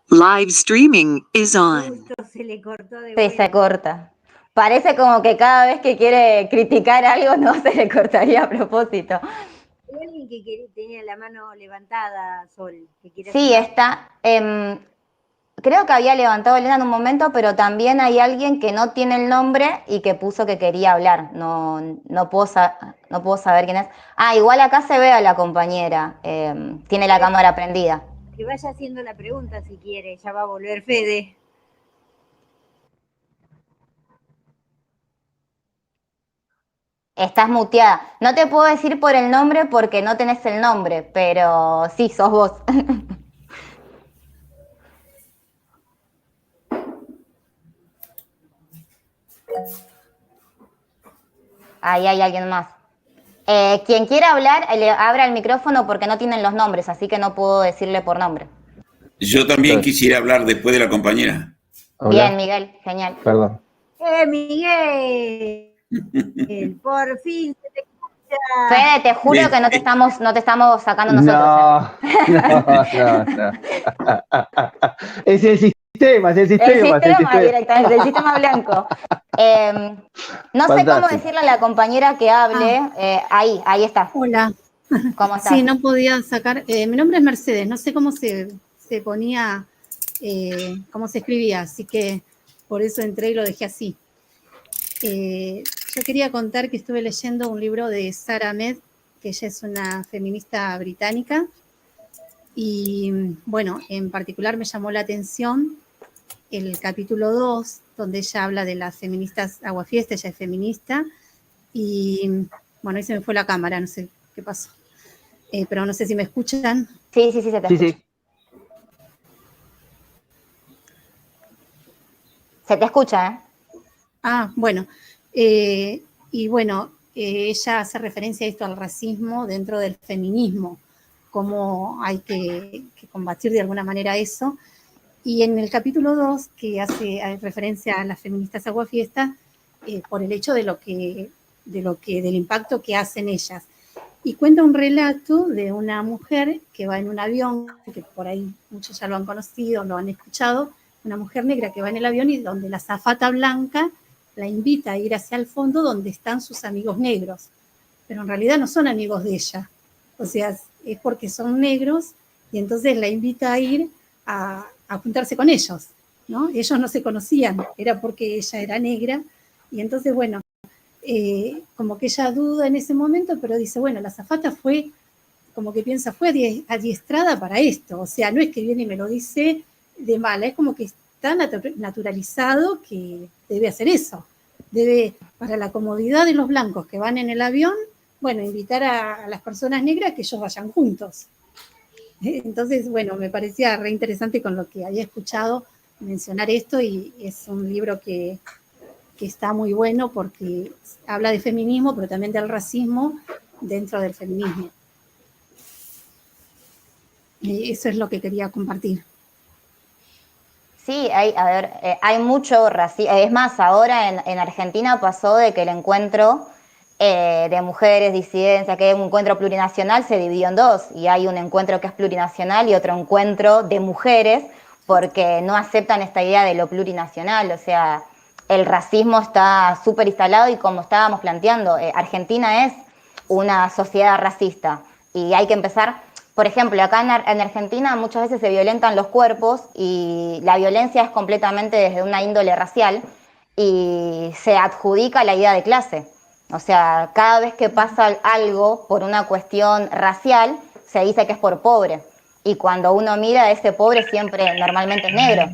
Live streaming is on. Justo se le cortó de Sí, vuelta. se corta. Parece como que cada vez que quiere criticar algo no se le cortaría a propósito. Hay alguien que tenía la mano levantada, Sol, que quiere Sí, hacer- está. Creo que había levantado Elena en un momento, pero también hay alguien que no tiene el nombre y que puso que quería hablar. No puedo, no puedo saber quién es. Ah, igual acá se ve a la compañera. Tiene la cámara prendida. Que vaya haciendo la pregunta si quiere, ya va a volver Fede. Estás muteada. No te puedo decir por el nombre porque no tenés el nombre, pero sí, sos vos. Ahí hay alguien más. Quien quiera hablar, le abra el micrófono porque no tienen los nombres, así que no puedo decirle por nombre. Yo también quisiera hablar después de la compañera. Hola. Bien, Miguel, genial. Perdón. Miguel! Por fin se te escucha. Fede, te juro que no te estamos sacando nosotros. No. Es el sistema, El sistema directamente, el sistema blanco. No sé cómo decirle a la compañera que hable. Ahí está. Hola. ¿Cómo estás? Sí, no podía sacar. Mi nombre es Mercedes, no sé cómo se ponía, cómo se escribía, así que por eso entré y lo dejé así. Yo quería contar que estuve leyendo un libro de Sara Ahmed, que ella es una feminista británica, y bueno, en particular me llamó la atención el capítulo 2, donde ella habla de las feministas aguafiestas, ella es feminista, y bueno, ahí se me fue la cámara, no sé qué pasó. Pero no sé si me escuchan. Sí, se te escucha. Sí. Se te escucha, ¿eh? Ah, bueno. Y bueno, ella hace referencia a esto, al racismo dentro del feminismo, cómo hay que combatir de alguna manera eso. Y en el capítulo 2, que hace referencia a las feministas aguafiestas, por el hecho del impacto que hacen ellas. Y cuenta un relato de una mujer que va en un avión, que por ahí muchos ya lo han conocido, lo han escuchado, una mujer negra que va en el avión y donde la azafata blanca la invita a ir hacia el fondo donde están sus amigos negros. Pero en realidad no son amigos de ella. O sea, es porque son negros y entonces la invita a ir a juntarse con ellos, ¿no? Ellos no se conocían, era porque ella era negra y entonces, bueno, como que ella duda en ese momento, pero dice, bueno, la azafata fue, como que piensa, fue adiestrada para esto, o sea, no es que viene y me lo dice de mala, es como que está naturalizado que debe hacer eso, debe, para la comodidad de los blancos que van en el avión, bueno, invitar a las personas negras que ellos vayan juntos. Entonces, bueno, me parecía re interesante con lo que había escuchado mencionar esto y es un libro que está muy bueno porque habla de feminismo, pero también del racismo dentro del feminismo. Y eso es lo que quería compartir. Sí, hay mucho racismo. Es más, ahora en Argentina pasó de que el encuentro de mujeres, disidencia, que es un encuentro plurinacional, se dividió en dos. Y hay un encuentro que es plurinacional y otro encuentro de mujeres, porque no aceptan esta idea de lo plurinacional. O sea, el racismo está súper instalado y como estábamos planteando, Argentina es una sociedad racista y hay que empezar, por ejemplo, acá en Argentina muchas veces se violentan los cuerpos y la violencia es completamente desde una índole racial y se adjudica la idea de clase. O sea, cada vez que pasa algo por una cuestión racial, se dice que es por pobre. Y cuando uno mira, ese pobre siempre normalmente es negro.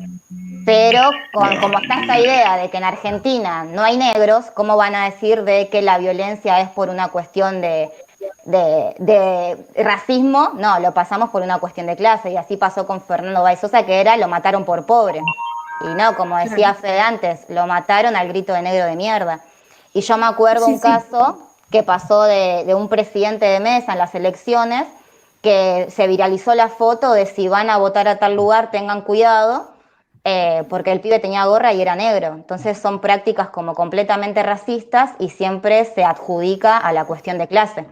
Pero como está esta idea de que en Argentina no hay negros, ¿cómo van a decir de que la violencia es por una cuestión de racismo? No, lo pasamos por una cuestión de clase. Y así pasó con Fernando Baez Sosa, que lo mataron por pobre. Y no, como decía Fede antes, lo mataron al grito de negro de mierda. Y yo me acuerdo un caso que pasó de un presidente de mesa en las elecciones, que se viralizó la foto de si van a votar a tal lugar, tengan cuidado, porque el pibe tenía gorra y era negro. Entonces son prácticas como completamente racistas y siempre se adjudica a la cuestión de clase.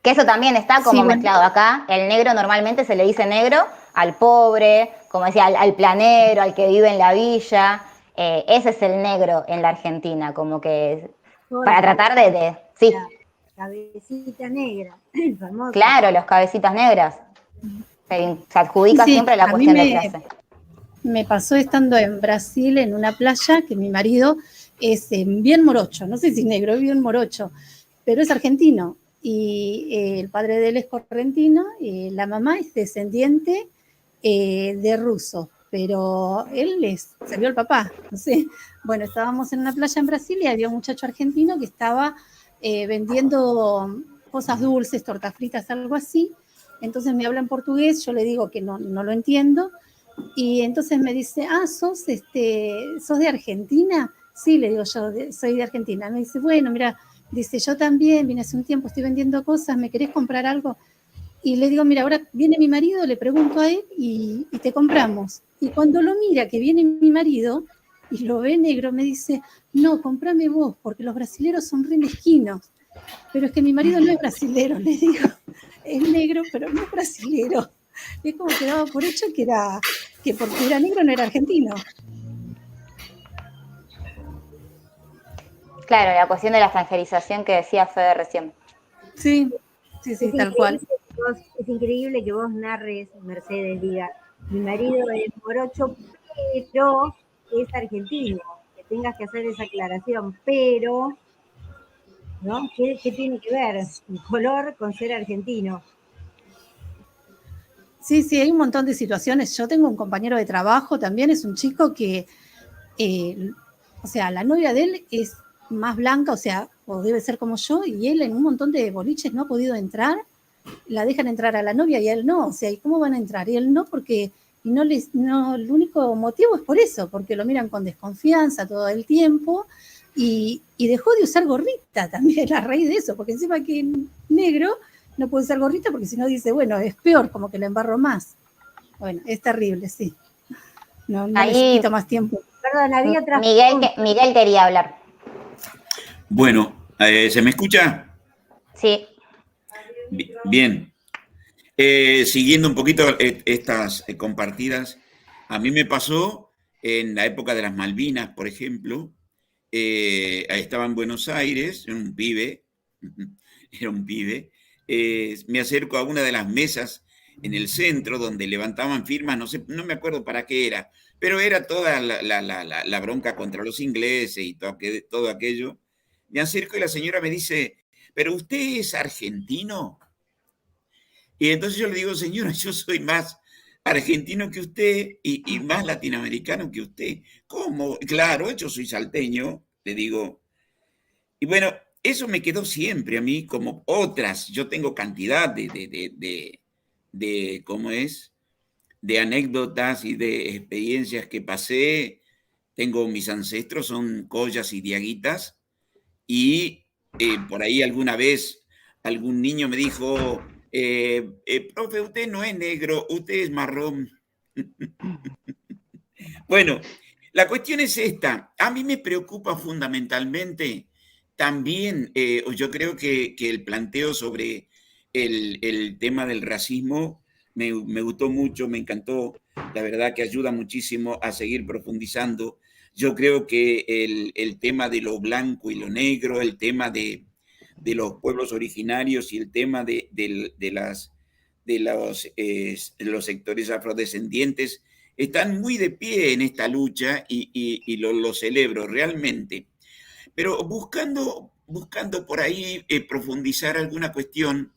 Que eso también está como mezclado acá. El negro normalmente se le dice negro al pobre, como decía, al planero, al que vive en la villa. Ese es el negro en la Argentina, como que para tratar sí, La cabecita negra, el famoso. claro, los cabecitas negras. Se adjudica Sí, siempre la a mí cuestión de clase. Me pasó estando en Brasil en una playa que mi marido es bien morocho, no sé si negro, es bien morocho, pero es argentino. Y el padre de él es correntino y la mamá es descendiente de ruso, pero él salió el papá, no sé. Bueno, estábamos en una playa en Brasil y había un muchacho argentino que estaba vendiendo cosas dulces, tortas fritas, algo así. Entonces me habla en portugués, yo le digo que no lo entiendo. Y entonces me dice, ¿sos de Argentina? Sí, le digo yo, soy de Argentina. Me dice, bueno, mira, dice, yo también vine hace un tiempo, estoy vendiendo cosas, ¿me querés comprar algo? Y le digo, mira, ahora viene mi marido, le pregunto a él y te compramos. Y cuando lo mira que viene mi marido y lo ve negro, me dice, no, comprame vos, porque los brasileros son re mezquinos. Pero es que mi marido no es brasilero, le digo, es negro, pero no es brasilero. Es como que daba por hecho que porque era negro no era argentino. Claro, la cuestión de la extranjerización que decía Fede recién. Sí, tal cual. Es increíble que vos narres, Mercedes, diga, mi marido es morocho, pero es argentino. Que tengas que hacer esa aclaración, pero, ¿no? ¿Qué tiene que ver el color con ser argentino? Sí, hay un montón de situaciones. Yo tengo un compañero de trabajo, también es un chico que, o sea, la novia de él es más blanca, o debe ser como yo, y él en un montón de boliches no ha podido entrar, la dejan entrar a la novia y a él no, o sea, ¿y cómo van a entrar? Y él no, porque el único motivo es por eso, porque lo miran con desconfianza todo el tiempo, y dejó de usar gorrita también a raíz de eso, porque encima que negro no puede usar gorrita porque si no dice, bueno, es peor, como que le embarro más. Bueno, es terrible, sí. No necesito más tiempo. Perdón, había otra Miguel quería hablar. Bueno, ¿se me escucha? Sí. Bien. Siguiendo un poquito estas compartidas, a mí me pasó en la época de las Malvinas, por ejemplo, estaba en Buenos Aires, era un pibe, me acerco a una de las mesas en el centro donde levantaban firmas, no sé, no me acuerdo para qué era, pero era toda la bronca contra los ingleses y todo aquello. Me acerco y la señora me dice, ¿pero usted es argentino? Y entonces yo le digo, señora, yo soy más argentino que usted y más latinoamericano que usted. ¿Cómo? Claro, yo soy salteño, le digo. Y bueno, eso me quedó siempre a mí como otras. Yo tengo cantidad ¿cómo es? De anécdotas y de experiencias que pasé. Tengo mis ancestros, son collas y diaguitas. Y por ahí alguna vez algún niño me dijo, profe, usted no es negro, usted es marrón. Bueno, la cuestión es esta. A mí me preocupa fundamentalmente también, yo creo que el planteo sobre el tema del racismo me gustó mucho, me encantó. La verdad que ayuda muchísimo a seguir profundizando. Yo creo que el tema de lo blanco y lo negro, el tema de los pueblos originarios y el tema de los sectores afrodescendientes están muy de pie en esta lucha y lo celebro realmente. Pero buscando por ahí profundizar alguna cuestión,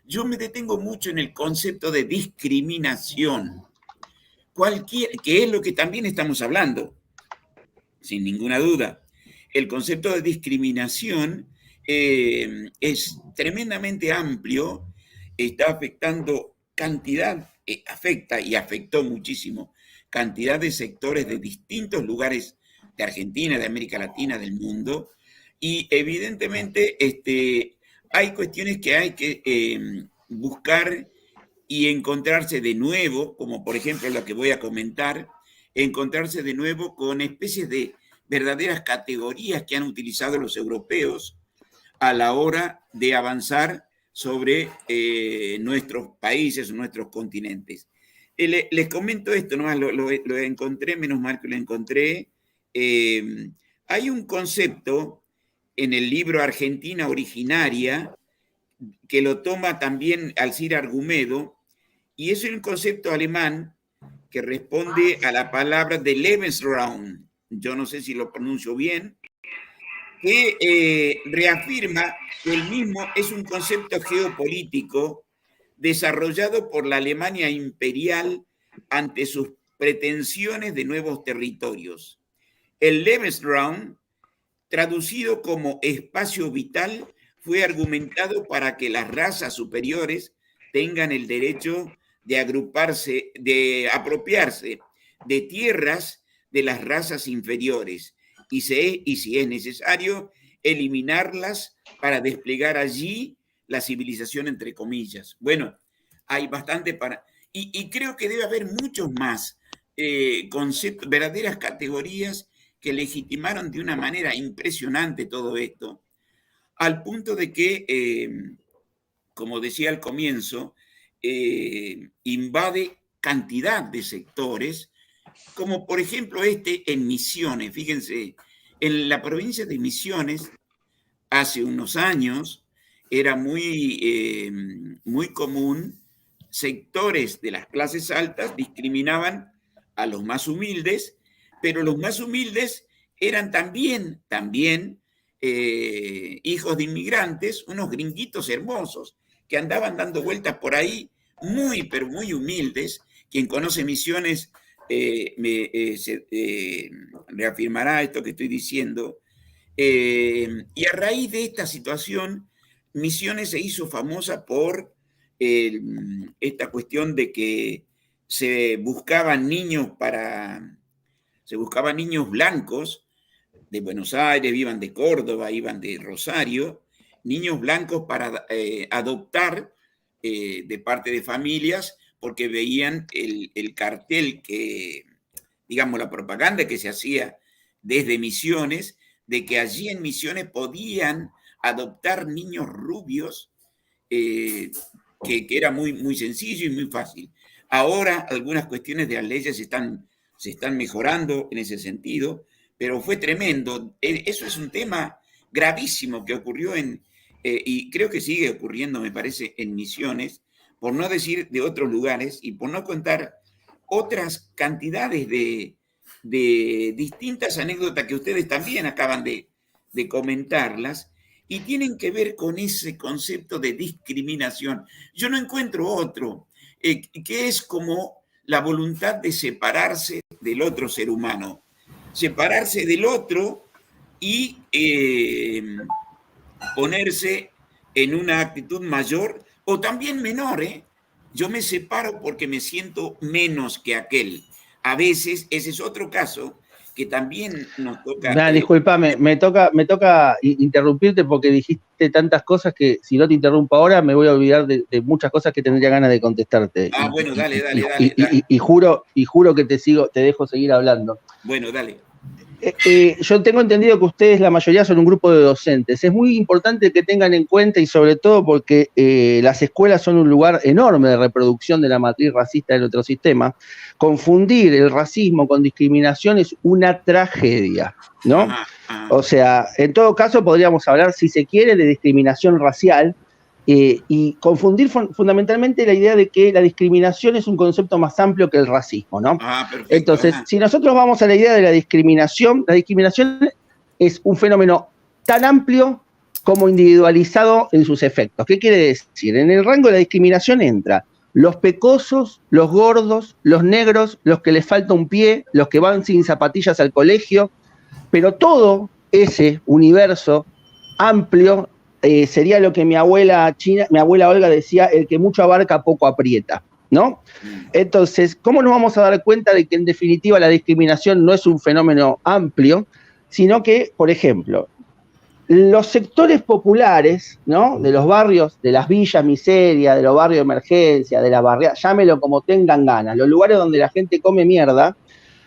yo me detengo mucho en el concepto de discriminación, que es lo que también estamos hablando, sin ninguna duda. El concepto de discriminación es tremendamente amplio, está afectando afecta y afectó muchísimo cantidad de sectores de distintos lugares de Argentina, de América Latina, del mundo, y evidentemente hay cuestiones que hay que buscar y encontrarse de nuevo, como por ejemplo lo que voy a comentar, encontrarse de nuevo con especies de verdaderas categorías que han utilizado los europeos a la hora de avanzar sobre nuestros países, nuestros continentes. Les comento esto, nomás lo encontré, menos mal que lo encontré. Hay un concepto en el libro Argentina Originaria que lo toma también Alcir Argumedo, y es un concepto alemán que responde a la palabra de Lebensraum, yo no sé si lo pronuncio bien, que reafirma que el mismo es un concepto geopolítico desarrollado por la Alemania imperial ante sus pretensiones de nuevos territorios. El Lebensraum, traducido como espacio vital, fue argumentado para que las razas superiores tengan el derecho de agruparse, de apropiarse de tierras de las razas inferiores y si es necesario, eliminarlas para desplegar allí la civilización, entre comillas. Bueno, hay bastante para... Y creo que debe haber muchos más conceptos, verdaderas categorías que legitimaron de una manera impresionante todo esto, al punto de que, como decía al comienzo, invade cantidad de sectores, como por ejemplo en Misiones. Fíjense, en la provincia de Misiones, hace unos años, era muy común, sectores de las clases altas discriminaban a los más humildes, pero los más humildes eran también hijos de inmigrantes, unos gringuitos hermosos, que andaban dando vueltas por ahí, pero muy humildes. Quien conoce Misiones reafirmará esto que estoy diciendo. Y a raíz de esta situación, Misiones se hizo famosa por esta cuestión de que se buscaban niños blancos de Buenos Aires, iban de Córdoba, iban de Rosario, niños blancos para adoptar de parte de familias, porque veían el cartel digamos, la propaganda que se hacía desde Misiones, de que allí en Misiones podían adoptar niños rubios, que era muy sencillo y muy fácil. Ahora algunas cuestiones de las leyes se están mejorando en ese sentido, pero fue tremendo. Eso es un tema gravísimo que ocurrió y creo que sigue ocurriendo, me parece, en Misiones, por no decir de otros lugares y por no contar otras cantidades de distintas anécdotas que ustedes también acaban de comentarlas, y tienen que ver con ese concepto de discriminación. Yo no encuentro otro, que es como la voluntad de separarse del otro ser humano, separarse del otro y ponerse en una actitud mayor o también menor. Yo me separo porque me siento menos que aquel. A veces ese es otro caso que también nos toca... Disculpame, me toca interrumpirte porque dijiste tantas cosas que si no te interrumpo ahora me voy a olvidar de muchas cosas que tendría ganas de contestarte. Bueno, dale. Y juro que te dejo seguir hablando. Bueno, dale. Yo tengo entendido que ustedes, la mayoría, son un grupo de docentes. Es muy importante que tengan en cuenta, y sobre todo porque las escuelas son un lugar enorme de reproducción de la matriz racista del otro sistema. Confundir el racismo con discriminación es una tragedia, ¿no? O sea, en todo caso podríamos hablar, si se quiere, de discriminación racial, y confundir fundamentalmente la idea de que la discriminación es un concepto más amplio que el racismo, ¿no? Perfecto. Entonces, si nosotros vamos a la idea de la discriminación es un fenómeno tan amplio como individualizado en sus efectos. ¿Qué quiere decir? En el rango de la discriminación entra los pecosos, los gordos, los negros, los que les falta un pie, los que van sin zapatillas al colegio, pero todo ese universo amplio sería lo que mi abuela Olga decía, el que mucho abarca poco aprieta, ¿no? Entonces, ¿cómo nos vamos a dar cuenta de que en definitiva la discriminación no es un fenómeno amplio, sino que, por ejemplo, los sectores populares, ¿no? De los barrios, de las villas miseria, de los barrios de emergencia, de las barriadas, llámelo como tengan ganas, los lugares donde la gente come mierda,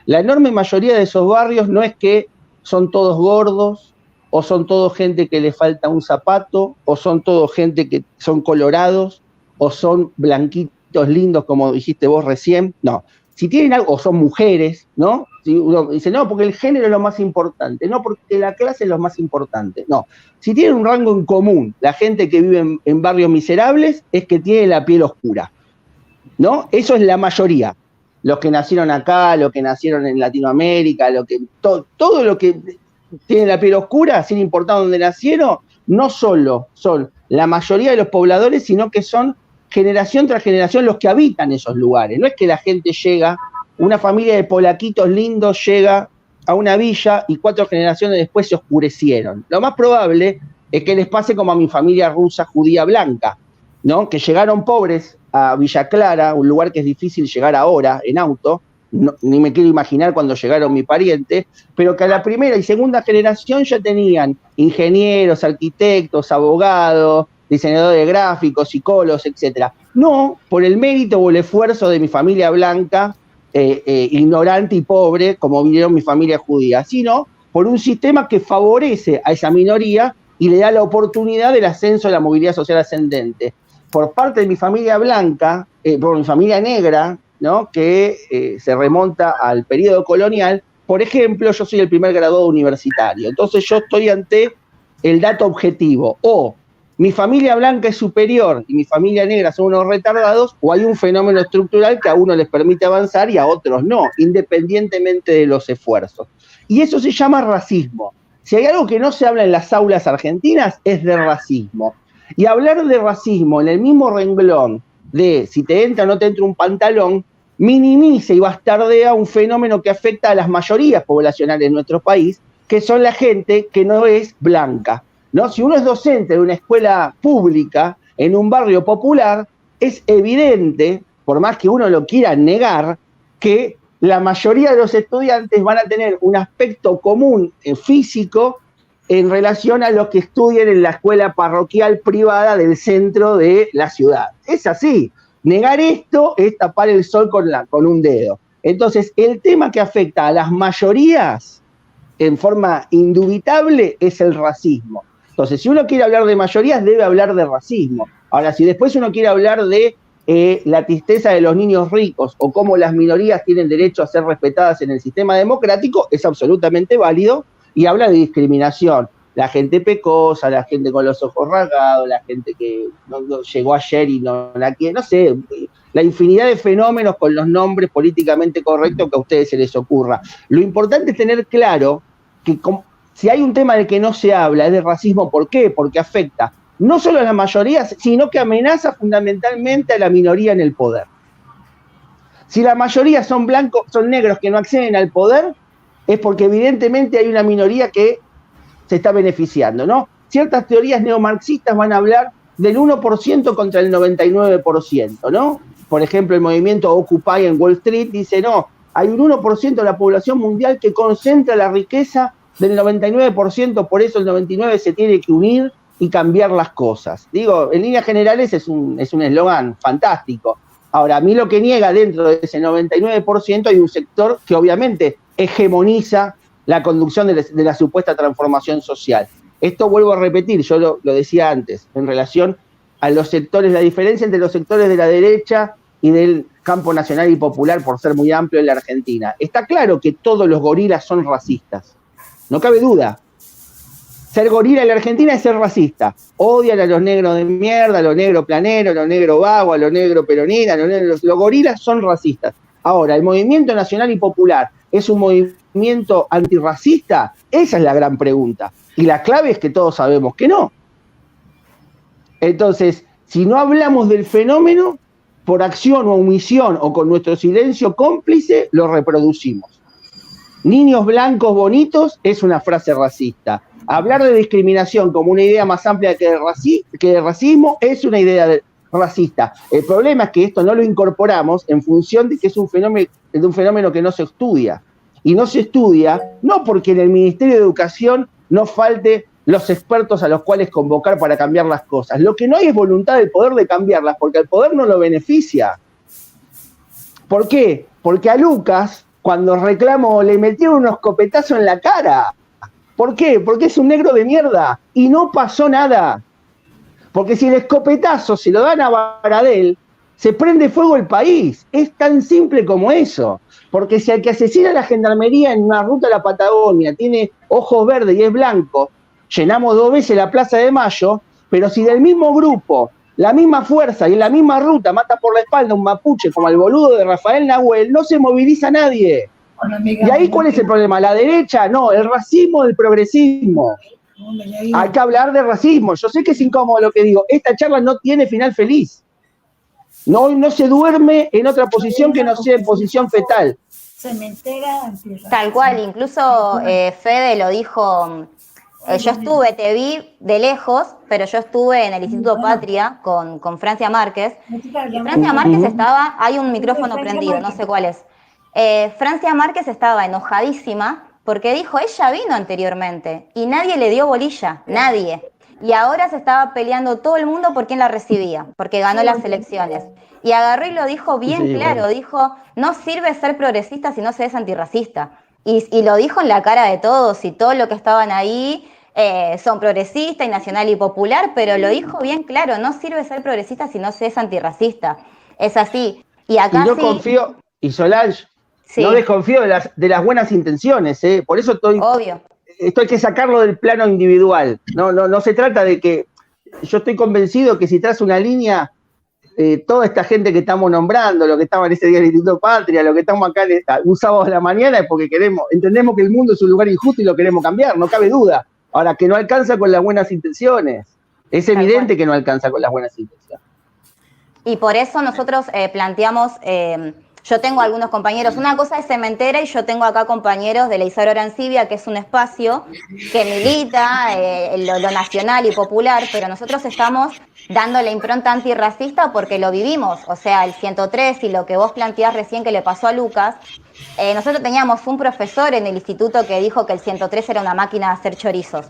la enorme mayoría de esos barrios no es que son todos gordos, o son todos gente que le falta un zapato, o son todos gente que son colorados, o son blanquitos bonitos, lindos, como dijiste vos recién, no. Si tienen algo, o son mujeres, ¿no? Si uno dice, no, porque el género es lo más importante, no, porque la clase es lo más importante, no. Si tienen un rango en común, la gente que vive en barrios miserables es que tiene la piel oscura, ¿no? Eso es la mayoría. Los que nacieron acá, los que nacieron en Latinoamérica, todo lo que tiene la piel oscura, sin importar dónde nacieron, no solo son la mayoría de los pobladores, sino que son generación tras generación los que habitan esos lugares. No es que la gente llega, una familia de polaquitos lindos llega a una villa y 4 generaciones después se oscurecieron. Lo más probable es que les pase como a mi familia rusa judía blanca, ¿no? Que llegaron pobres a Villa Clara, un lugar que es difícil llegar ahora en auto, no, ni me quiero imaginar cuando llegaron mi pariente, pero que a la primera y segunda generación ya tenían ingenieros, arquitectos, abogados, diseñadores gráficos, psicólogos, etcétera. No por el mérito o el esfuerzo de mi familia blanca, ignorante y pobre, como vinieron mi familia judía, sino por un sistema que favorece a esa minoría y le da la oportunidad del ascenso de la movilidad social ascendente. Por parte de mi familia blanca, por mi familia negra, ¿no? Que se remonta al periodo colonial, por ejemplo, yo soy el primer graduado universitario. Entonces yo estoy ante el dato objetivo. O mi familia blanca es superior y mi familia negra son unos retardados, o hay un fenómeno estructural que a uno les permite avanzar y a otros no, independientemente de los esfuerzos. Y eso se llama racismo. Si hay algo que no se habla en las aulas argentinas, es de racismo. Y hablar de racismo en el mismo renglón de si te entra o no te entra un pantalón, minimiza y bastardea un fenómeno que afecta a las mayorías poblacionales de nuestro país, que son la gente que no es blanca, ¿no? Si uno es docente de una escuela pública en un barrio popular, es evidente, por más que uno lo quiera negar, que la mayoría de los estudiantes van a tener un aspecto común físico en relación a los que estudien en la escuela parroquial privada del centro de la ciudad. Es así. Negar esto es tapar el sol con un dedo. Entonces, el tema que afecta a las mayorías en forma indubitable es el racismo. Entonces, si uno quiere hablar de mayorías, debe hablar de racismo. Ahora, si después uno quiere hablar de la tristeza de los niños ricos o cómo las minorías tienen derecho a ser respetadas en el sistema democrático, es absolutamente válido y habla de discriminación. La gente pecosa, la gente con los ojos rasgados, la gente que no llegó ayer y no la quiere, no sé, la infinidad de fenómenos con los nombres políticamente correctos que a ustedes se les ocurra. Lo importante es tener claro que si hay un tema del que no se habla, es de racismo. ¿Por qué? Porque afecta no solo a las mayorías, sino que amenaza fundamentalmente a la minoría en el poder. Si la mayoría son blancos, son negros que no acceden al poder, es porque evidentemente hay una minoría que se está beneficiando, ¿no? Ciertas teorías neomarxistas van a hablar del 1% contra el 99%, ¿no? Por ejemplo, el movimiento Occupy en Wall Street dice, no, hay un 1% de la población mundial que concentra la riqueza del 99%, por eso el 99% se tiene que unir y cambiar las cosas. Digo, en líneas generales es un eslogan fantástico. Ahora, a mí lo que niega dentro de ese 99% hay un sector que obviamente hegemoniza la conducción de la supuesta transformación social. Esto vuelvo a repetir, yo lo decía antes, en relación a los sectores, la diferencia entre los sectores de la derecha y del campo nacional y popular, por ser muy amplio en la Argentina. Está claro que todos los gorilas son racistas, no cabe duda. Ser gorila en la Argentina es ser racista. Odian a los negros de mierda, a los negros planeros, a los negros vagos, a los negros peronistas, los gorilas son racistas. Ahora, ¿el movimiento nacional y popular es un movimiento antirracista? Esa es la gran pregunta. Y la clave es que todos sabemos que no. Entonces, si no hablamos del fenómeno, por acción o omisión o con nuestro silencio cómplice, lo reproducimos. Niños blancos bonitos es una frase racista. Hablar de discriminación como una idea más amplia que de racismo es una idea racista. El problema es que esto no lo incorporamos en función de que es un fenómeno que no se estudia. Y no se estudia no porque en el Ministerio de Educación no falte los expertos a los cuales convocar para cambiar las cosas. Lo que no hay es voluntad del poder de cambiarlas, porque el poder no lo beneficia. ¿Por qué? Porque a Lucas, cuando reclamó, le metieron unos escopetazos en la cara. ¿Por qué? Porque es un negro de mierda y no pasó nada. Porque si el escopetazo se lo dan a Baradel, se prende fuego el país. Es tan simple como eso. Porque si al que asesina a la gendarmería en una ruta a la Patagonia tiene ojos verdes y es blanco, llenamos 2 veces la Plaza de Mayo, pero si del mismo grupo, la misma fuerza y en la misma ruta mata por la espalda un mapuche como el boludo de Rafael Nahuel, no se moviliza nadie. ¿Y ahí cuál es el problema? ¿La derecha? No, el racismo del progresismo. Hay que hablar de racismo. Yo sé que es incómodo lo que digo. Esta charla no tiene final feliz. No se duerme en otra posición que no sea en posición fetal. Tal cual, incluso Fede lo dijo, yo estuve, te vi de lejos, pero yo estuve en el Instituto Patria con Francia Márquez, y Francia Márquez estaba, hay un micrófono prendido, no sé cuál es. Francia Márquez estaba enojadísima porque dijo, ella vino anteriormente y nadie le dio bolilla, nadie. Y ahora se estaba peleando todo el mundo por quién la recibía, porque ganó las elecciones. Y agarró y lo dijo bien claro, dijo, no sirve ser progresista si no se es antirracista. Y lo dijo en la cara de todos, y todos los que estaban ahí son progresistas y nacional y popular, pero lo dijo bien claro, no sirve ser progresista si no se es antirracista. Es así. Y acá yo confío, y Solange, no desconfío de las buenas intenciones, por eso obvio. Esto hay que sacarlo del plano individual. No se trata de que. Yo estoy convencido que si traes una línea, toda esta gente que estamos nombrando, lo que estaba en ese día del Instituto Patria, lo que estamos acá un sábado de la mañana, es porque entendemos que el mundo es un lugar injusto y lo queremos cambiar, no cabe duda. Ahora, que no alcanza con las buenas intenciones. Es evidente que no alcanza con las buenas intenciones. Y por eso nosotros planteamos. Yo tengo algunos compañeros, una cosa es Cementera y yo tengo acá compañeros de la Isadora Arancibia, que es un espacio que milita lo nacional y popular, pero nosotros estamos dando la impronta antirracista porque lo vivimos, o sea, el 103 y lo que vos planteás recién que le pasó a Lucas, nosotros teníamos un profesor en el instituto que dijo que el 103 era una máquina de hacer chorizos,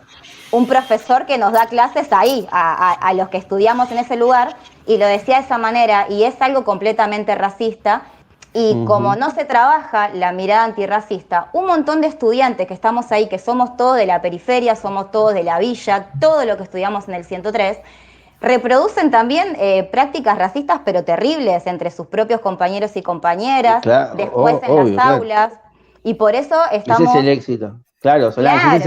un profesor que nos da clases ahí, a los que estudiamos en ese lugar, y lo decía de esa manera, y es algo completamente racista. Y como no se trabaja la mirada antirracista, un montón de estudiantes que estamos ahí, que somos todos de la periferia, somos todos de la villa, todo lo que estudiamos en el 103, reproducen también prácticas racistas pero terribles entre sus propios compañeros y compañeras, después en las aulas, y por eso estamos... Ese es el éxito, claro, Solange, ese es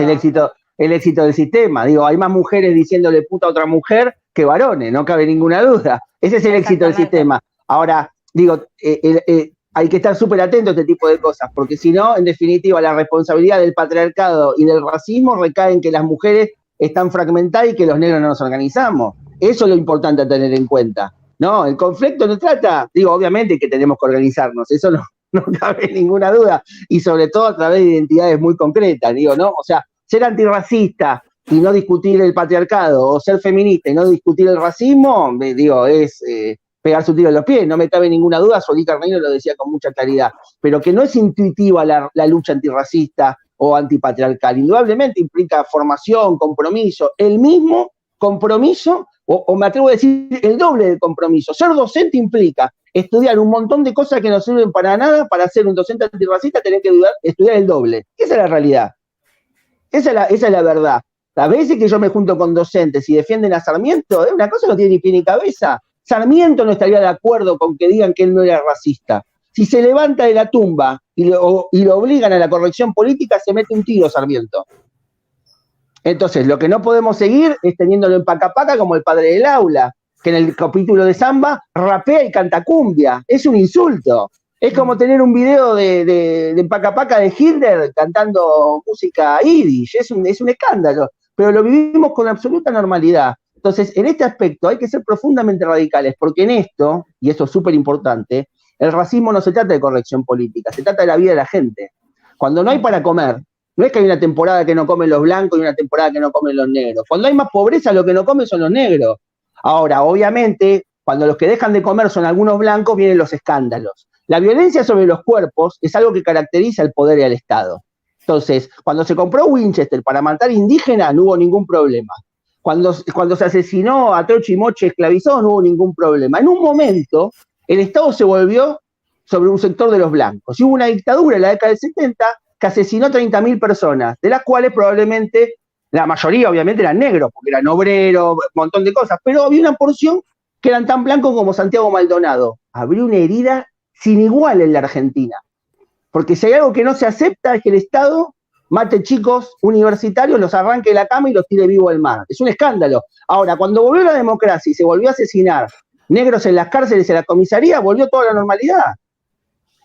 el éxito del sistema. Digo, hay más mujeres diciéndole puta a otra mujer que varones, no cabe ninguna duda. Ese es el éxito del sistema. Ahora, digo, hay que estar súper atento a este tipo de cosas, porque si no, en definitiva, la responsabilidad del patriarcado y del racismo recae en que las mujeres están fragmentadas y que los negros no nos organizamos. Eso es lo importante a tener en cuenta. No, el conflicto no trata, digo, obviamente que tenemos que organizarnos, eso no cabe ninguna duda, y sobre todo a través de identidades muy concretas, digo, ¿no? O sea, ser antirracista y no discutir el patriarcado, o ser feminista y no discutir el racismo, digo, es... pegar su tiro en los pies, no me cabe ninguna duda, Solí Carneiro lo decía con mucha claridad, pero que no es intuitiva la lucha antirracista o antipatriarcal, indudablemente implica formación, compromiso, el mismo compromiso, o me atrevo a decir el doble de compromiso. Ser docente implica estudiar un montón de cosas que no sirven para nada. Para ser un docente antirracista tenés que estudiar el doble. Esa es la realidad, esa es la verdad. Las veces que yo me junto con docentes y defienden a Sarmiento, una cosa no tiene ni pie ni cabeza. Sarmiento no estaría de acuerdo con que digan que él no era racista. Si se levanta de la tumba y lo obligan a la corrección política, se mete un tiro Sarmiento. Entonces, lo que no podemos seguir es teniéndolo en paca como el padre del aula, que en el capítulo de Samba rapea y canta cumbia. Es un insulto. Es como tener un video de paca de Hitler cantando música yiddish. Es un escándalo. Pero lo vivimos con absoluta normalidad. Entonces, en este aspecto hay que ser profundamente radicales, porque en esto, y esto es súper importante, el racismo no se trata de corrección política, se trata de la vida de la gente. Cuando no hay para comer, no es que hay una temporada que no comen los blancos y una temporada que no comen los negros. Cuando hay más pobreza, lo que no comen son los negros. Ahora, obviamente, cuando los que dejan de comer son algunos blancos, vienen los escándalos. La violencia sobre los cuerpos es algo que caracteriza al poder y al Estado. Entonces, cuando se compró Winchester para matar indígenas, no hubo ningún problema. Cuando se asesinó a Troche y Moche esclavizados, no hubo ningún problema. En un momento, el Estado se volvió sobre un sector de los blancos. Y hubo una dictadura en la década del 70 que asesinó 30.000 personas, de las cuales probablemente la mayoría, obviamente, eran negros, porque eran obreros, un montón de cosas, pero había una porción que eran tan blancos como Santiago Maldonado. Abrió una herida sin igual en la Argentina. Porque si hay algo que no se acepta es que el Estado mate chicos universitarios, los arranque de la cama y los tire vivo al mar. Es un escándalo. Ahora, cuando volvió la democracia y se volvió a asesinar negros en las cárceles y en las comisarías, volvió toda la normalidad.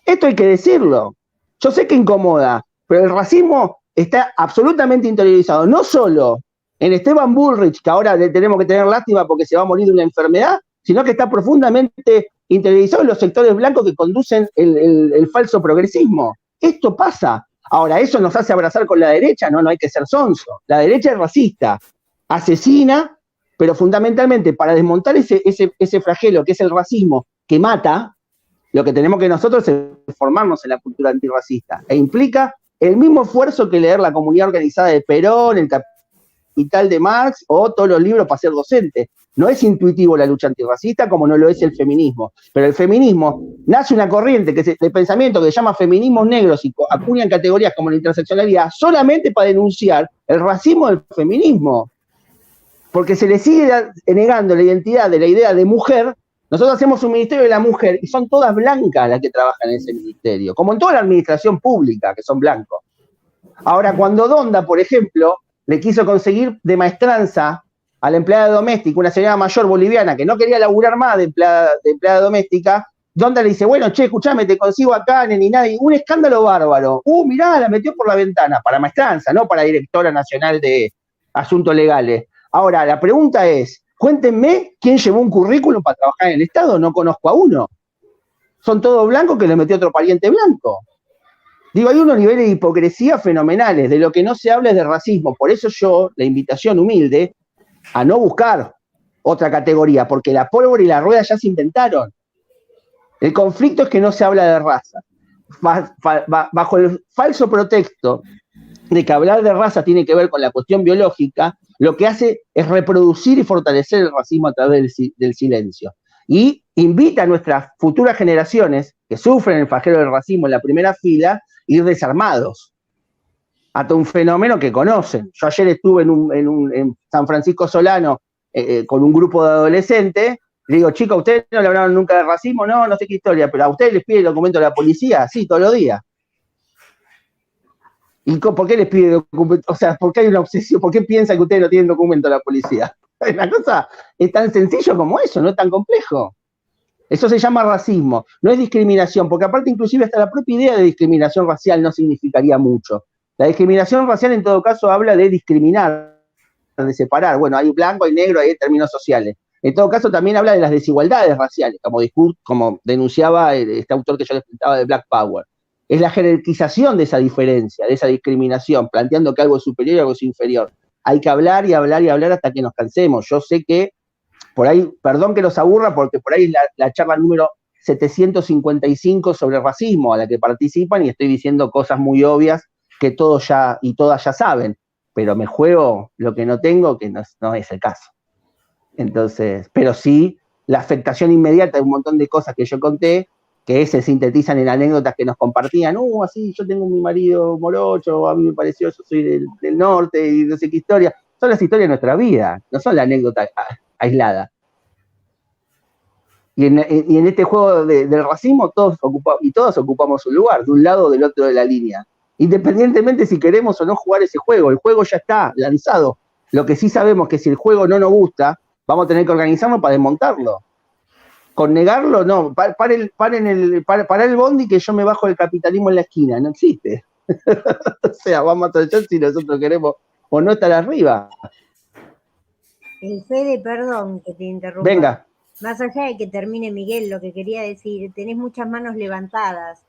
Esto hay que decirlo. Yo sé que incomoda, pero el racismo está absolutamente interiorizado, no solo en Esteban Bullrich, que ahora le tenemos que tener lástima porque se va a morir de una enfermedad, sino que está profundamente interiorizado en los sectores blancos que conducen el falso progresismo. Esto pasa. Ahora, ¿eso nos hace abrazar con la derecha? No hay que ser sonso. La derecha es racista, asesina, pero fundamentalmente para desmontar ese flagelo que es el racismo que mata, lo que tenemos que nosotros es formarnos en la cultura antirracista. E implica el mismo esfuerzo que leer La Comunidad Organizada de Perón, El Capital de Marx o todos los libros para ser docente. No es intuitivo la lucha antirracista como no lo es el feminismo. Pero el feminismo nace una corriente de pensamiento que se llama feminismos negros y acuña en categorías como la interseccionalidad solamente para denunciar el racismo del feminismo. Porque se le sigue negando la identidad de la idea de mujer. Nosotros hacemos un ministerio de la mujer y son todas blancas las que trabajan en ese ministerio, como en toda la administración pública, que son blancos. Ahora, cuando Donda, por ejemplo, le quiso conseguir de maestranza a la empleada doméstica, una señora mayor boliviana que no quería laburar más de empleada doméstica, Donda le dice, bueno, che, escuchame, te consigo acá, nadie, un escándalo bárbaro. Mirá, la metió por la ventana, para maestranza, no para directora nacional de asuntos legales. Ahora, la pregunta es, cuéntenme quién llevó un currículum para trabajar en el Estado, no conozco a uno. Son todos blancos que le metió otro pariente blanco. Digo, hay unos niveles de hipocresía fenomenales, de lo que no se habla es de racismo. Por eso yo, la invitación humilde, a no buscar otra categoría, porque la pólvora y la rueda ya se inventaron. El conflicto es que no se habla de raza. Bajo el falso pretexto de que hablar de raza tiene que ver con la cuestión biológica, lo que hace es reproducir y fortalecer el racismo a través del silencio. Y invita a nuestras futuras generaciones que sufren el flagelo del racismo en la primera fila a ir desarmados ante un fenómeno que conocen. Yo ayer estuve en San Francisco Solano con un grupo de adolescentes. Le digo, chicos, ¿a ustedes no le hablaron nunca de racismo? No sé qué historia, pero ¿a ustedes les pide el documento de la policía? Sí, todos los días. ¿Y por qué les pide documento? O sea, ¿por qué hay una obsesión? ¿Por qué piensan que ustedes no tienen documento de la policía? La cosa es tan sencillo como eso, no es tan complejo. Eso se llama racismo, no es discriminación, porque aparte inclusive hasta la propia idea de discriminación racial no significaría mucho. La discriminación racial en todo caso habla de discriminar, de separar. Bueno, hay blanco, hay negro, hay términos sociales. En todo caso también habla de las desigualdades raciales, como denunciaba este autor que yo les contaba de Black Power. Es la jerarquización de esa diferencia, de esa discriminación, planteando que algo es superior y algo es inferior. Hay que hablar y hablar y hablar hasta que nos cansemos. Yo sé que por ahí, perdón que los aburra, porque por ahí es la charla número 755 sobre racismo a la que participan y estoy diciendo cosas muy obvias que todos ya y todas ya saben, pero me juego lo que no tengo, que no es el caso. Entonces, pero sí, la afectación inmediata de un montón de cosas que yo conté, que se sintetizan en anécdotas que nos compartían, así, yo tengo mi marido morocho, a mí me pareció, yo soy del norte y no sé qué historia. Son las historias de nuestra vida, no son la anécdota aislada. Y en este juego del racismo todos ocupamos un lugar, de un lado o del otro de la línea. Independientemente si queremos o no jugar ese juego, el juego ya está lanzado. Lo que sí sabemos es que si el juego no nos gusta, vamos a tener que organizarnos para desmontarlo. Con negarlo, no. Para el bondi que yo me bajo del capitalismo en la esquina, no existe. O sea, vamos a trachar si nosotros queremos o no estar arriba. El Fede, perdón que te interrumpa. Venga. Más allá de que termine Miguel, lo que quería decir, tenés muchas manos levantadas.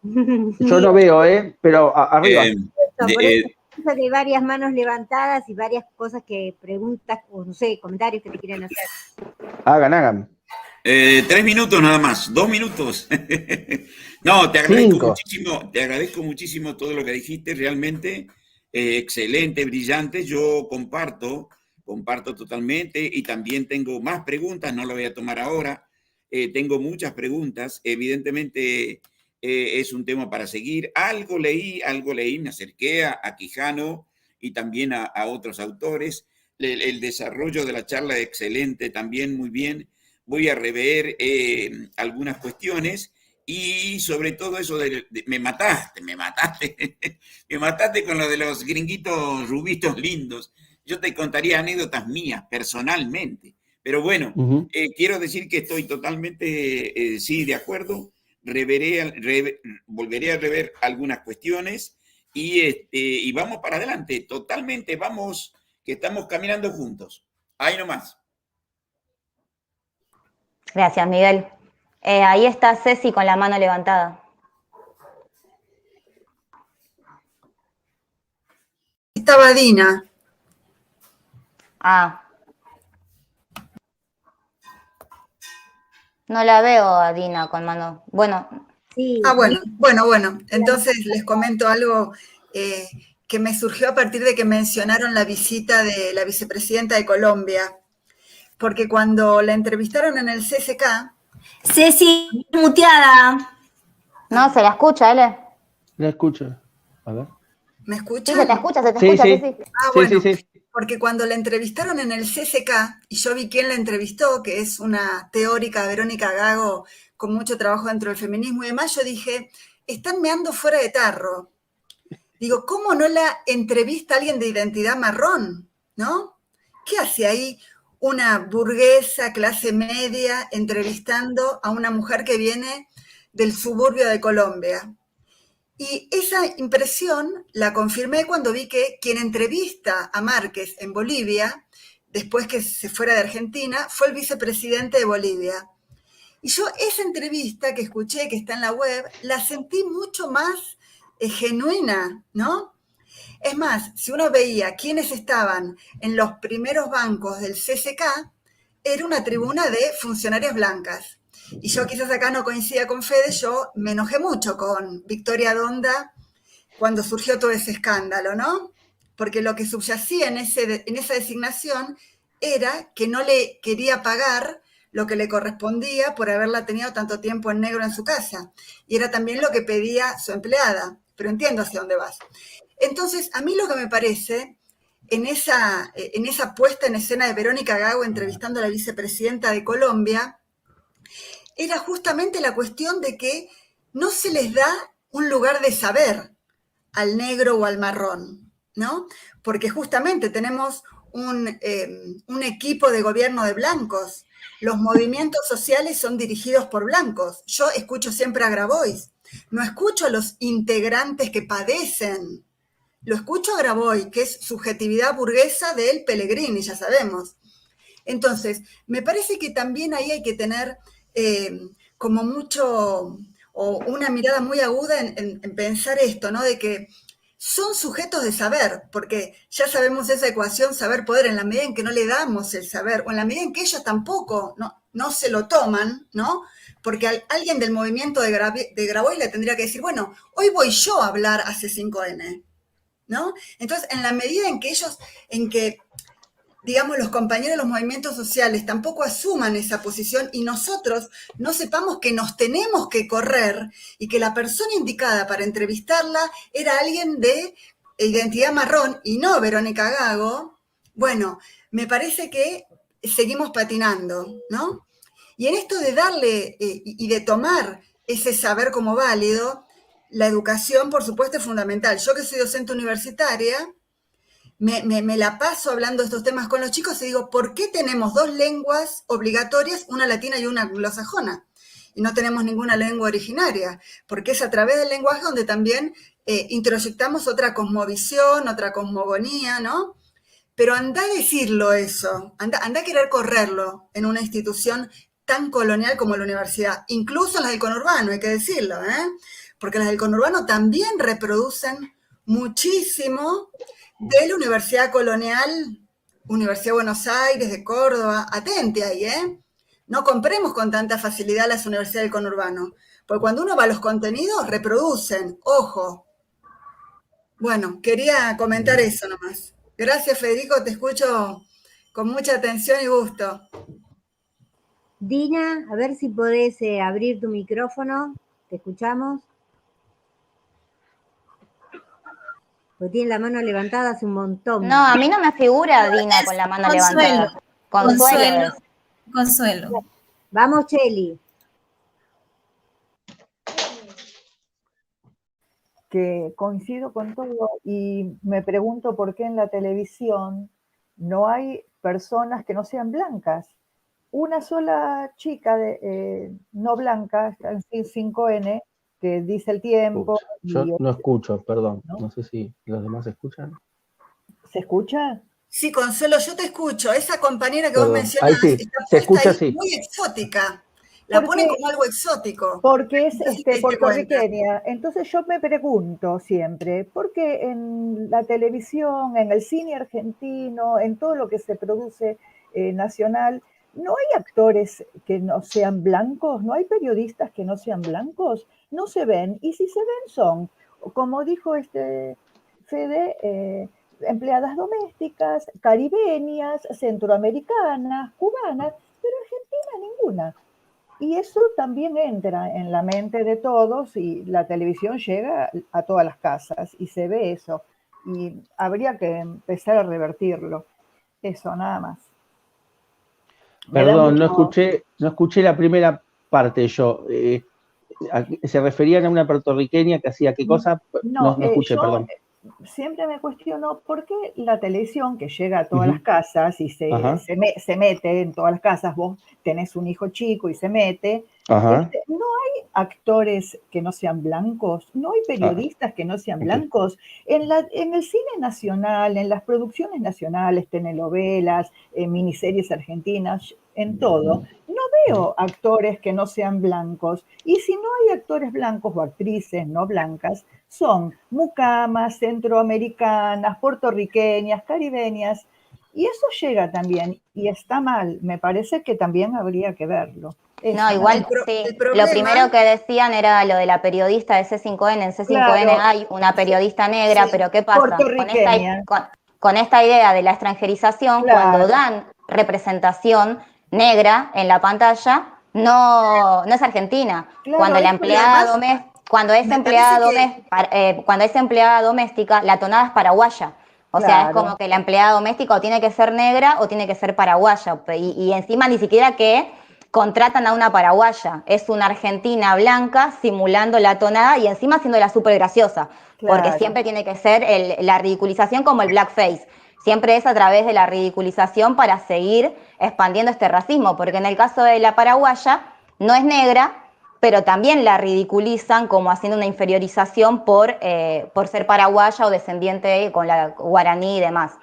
Yo no veo, pero arriba. De varias manos levantadas y varias cosas preguntas, o no sé, comentarios que te quieren hacer. Hagan. 3 minutos nada más, 2 minutos. No, te agradezco muchísimo todo lo que dijiste, realmente excelente, brillante. Yo comparto totalmente y también tengo más preguntas, no lo voy a tomar ahora. Tengo muchas preguntas, evidentemente es un tema para seguir. Algo leí, me acerqué a Quijano y también a otros autores. El desarrollo de la charla excelente, también muy bien. voy a rever algunas cuestiones y sobre todo eso me mataste, me mataste con lo de los gringuitos rubitos lindos. Yo te contaría anécdotas mías personalmente, pero bueno, quiero decir que estoy totalmente, sí, de acuerdo. Volveré a rever algunas cuestiones y vamos para adelante, totalmente, vamos, que estamos caminando juntos. Ahí nomás. Gracias, Miguel. Ahí está Ceci con la mano levantada. Estaba Dina. Ah. No la veo a Dina con mano. Bueno. Sí. Ah, bueno. Entonces les comento algo que me surgió a partir de que mencionaron la visita de la vicepresidenta de Colombia. Porque cuando la entrevistaron en el CCK... Ceci, muteada. No, se la escucha, Ele. La escucho. A ver. ¿Me Sí, escuchan? se te escucha, Sí. Ceci. Ah, bueno, Sí. porque cuando la entrevistaron en el CCK, y yo vi quién la entrevistó, que es una teórica, Verónica Gago, con mucho trabajo dentro del feminismo y demás, yo dije, están meando fuera de tarro. Digo, ¿cómo no la entrevista alguien de identidad marrón? ¿No? ¿Qué hace ahí una burguesa, clase media, entrevistando a una mujer que viene del suburbio de Colombia? Y esa impresión la confirmé cuando vi que quien entrevista a Márquez en Bolivia, después que se fuera de Argentina, fue el vicepresidente de Bolivia. Y yo esa entrevista que escuché, que está en la web, la sentí mucho más genuina, ¿no? Es más, si uno veía quiénes estaban en los primeros bancos del CCK, era una tribuna de funcionarias blancas. Y yo quizás acá no coincida con Fede, yo me enojé mucho con Victoria Donda cuando surgió todo ese escándalo, ¿no? Porque lo que subyacía en esa designación era que no le quería pagar lo que le correspondía por haberla tenido tanto tiempo en negro en su casa. Y era también lo que pedía su empleada, pero entiendo hacia dónde vas. Entonces, a mí lo que me parece, en esa puesta en escena de Verónica Gago entrevistando a la vicepresidenta de Colombia, era justamente la cuestión de que no se les da un lugar de saber al negro o al marrón, ¿no? Porque justamente tenemos un equipo de gobierno de blancos. Los movimientos sociales son dirigidos por blancos. Yo escucho siempre a Grabois. No escucho a los integrantes que padecen. Lo escucho a Grabois, que es subjetividad burguesa del Pellegrini, ya sabemos. Entonces, me parece que también ahí hay que tener como mucho, o una mirada muy aguda en pensar esto, ¿no? De que son sujetos de saber, porque ya sabemos esa ecuación saber-poder, en la medida en que no le damos el saber, o en la medida en que ellos tampoco no se lo toman, ¿no? Porque alguien del movimiento de Grabois le tendría que decir, bueno, hoy voy yo a hablar a C5N, ¿no? Entonces, en la medida en que ellos, digamos, los compañeros de los movimientos sociales tampoco asuman esa posición y nosotros no sepamos que nos tenemos que correr y que la persona indicada para entrevistarla era alguien de identidad marrón y no Verónica Gago, bueno, me parece que seguimos patinando, ¿no? Y en esto de darle y de tomar ese saber como válido, la educación, por supuesto, es fundamental. Yo que soy docente universitaria, me la paso hablando de estos temas con los chicos y digo, ¿por qué tenemos dos lenguas obligatorias, una latina y una anglosajona? Y no tenemos ninguna lengua originaria, porque es a través del lenguaje donde también introyectamos otra cosmovisión, otra cosmogonía, ¿no? Pero anda a decirlo eso, anda a querer correrlo en una institución tan colonial como la universidad, incluso en las del conurbano, hay que decirlo, porque las del conurbano también reproducen muchísimo de la Universidad Colonial, Universidad de Buenos Aires, de Córdoba, atente ahí, No compremos con tanta facilidad las universidades del conurbano, porque cuando uno va a los contenidos, reproducen, ojo. Bueno, quería comentar eso nomás. Gracias, Federico, te escucho con mucha atención y gusto. Dina, a ver si podés abrir tu micrófono, te escuchamos. Porque tiene la mano levantada hace un montón. No, a mí no me figura Dina con la mano levantada. Consuelo. Vamos, Cheli. Que coincido con todo y me pregunto por qué en la televisión no hay personas que no sean blancas. Una sola chica no blanca, está en 5N, que dice el tiempo. Yo Y, no escucho, perdón. ¿no? No sé si los demás escuchan. ¿Se escucha? Sí, Consuelo, yo te escucho. Esa compañera que vos Perdón. mencionás Ahí sí, está se puesta escucha ahí así. muy exótica. La ponen como algo exótico. Porque es No sé si te diste cuenta. puertorriqueña. Entonces yo me pregunto siempre, ¿por qué en la televisión, en el cine argentino, en todo lo que se produce nacional, no hay actores que no sean blancos? ¿No hay periodistas que no sean blancos? No se ven. Y si se ven son, como dijo Fede, empleadas domésticas, caribeñas, centroamericanas, cubanas, pero Argentina ninguna. Y eso también entra en la mente de todos y la televisión llega a todas las casas y se ve eso. Y habría que empezar a revertirlo. Eso, nada más. Perdón, no escuché la primera parte yo. ¿Se referían a una puertorriqueña que hacía qué cosa? No, no escuché, yo perdón. siempre me cuestiono por qué la televisión que llega a todas las casas y se mete en todas las casas, vos tenés un hijo chico y se mete, no hay actores que no sean blancos, no hay periodistas que no sean blancos. En el cine nacional, en las producciones nacionales, telenovelas, miniseries argentinas, en todo, no veo actores que no sean blancos. Y si no hay actores blancos o actrices no blancas, son mucamas, centroamericanas, puertorriqueñas, caribeñas, y eso llega también, y está mal, me parece que también habría que verlo. No, Eso, igual sí. Lo primero que decían era lo de la periodista de C5N. En C5N Claro. hay una periodista negra, pero ¿qué pasa? Puertorriqueña. Con esta idea de la extranjerización, cuando dan representación negra en la pantalla, no es argentina. Claro, Cuando la eso empleada además, cuando es empleada doméstica, la tonada es paraguaya. O sea, es como que la empleada doméstica o tiene que ser negra o tiene que ser paraguaya. Y encima ni siquiera que contratan a una paraguaya. Es una argentina blanca simulando la tonada y encima haciéndola súper graciosa. Porque siempre tiene que ser la ridiculización como el blackface. Siempre es a través de la ridiculización para seguir expandiendo este racismo. Porque en el caso de la paraguaya no es negra, pero también la ridiculizan como haciendo una inferiorización por ser paraguaya o descendiente con la guaraní y demás.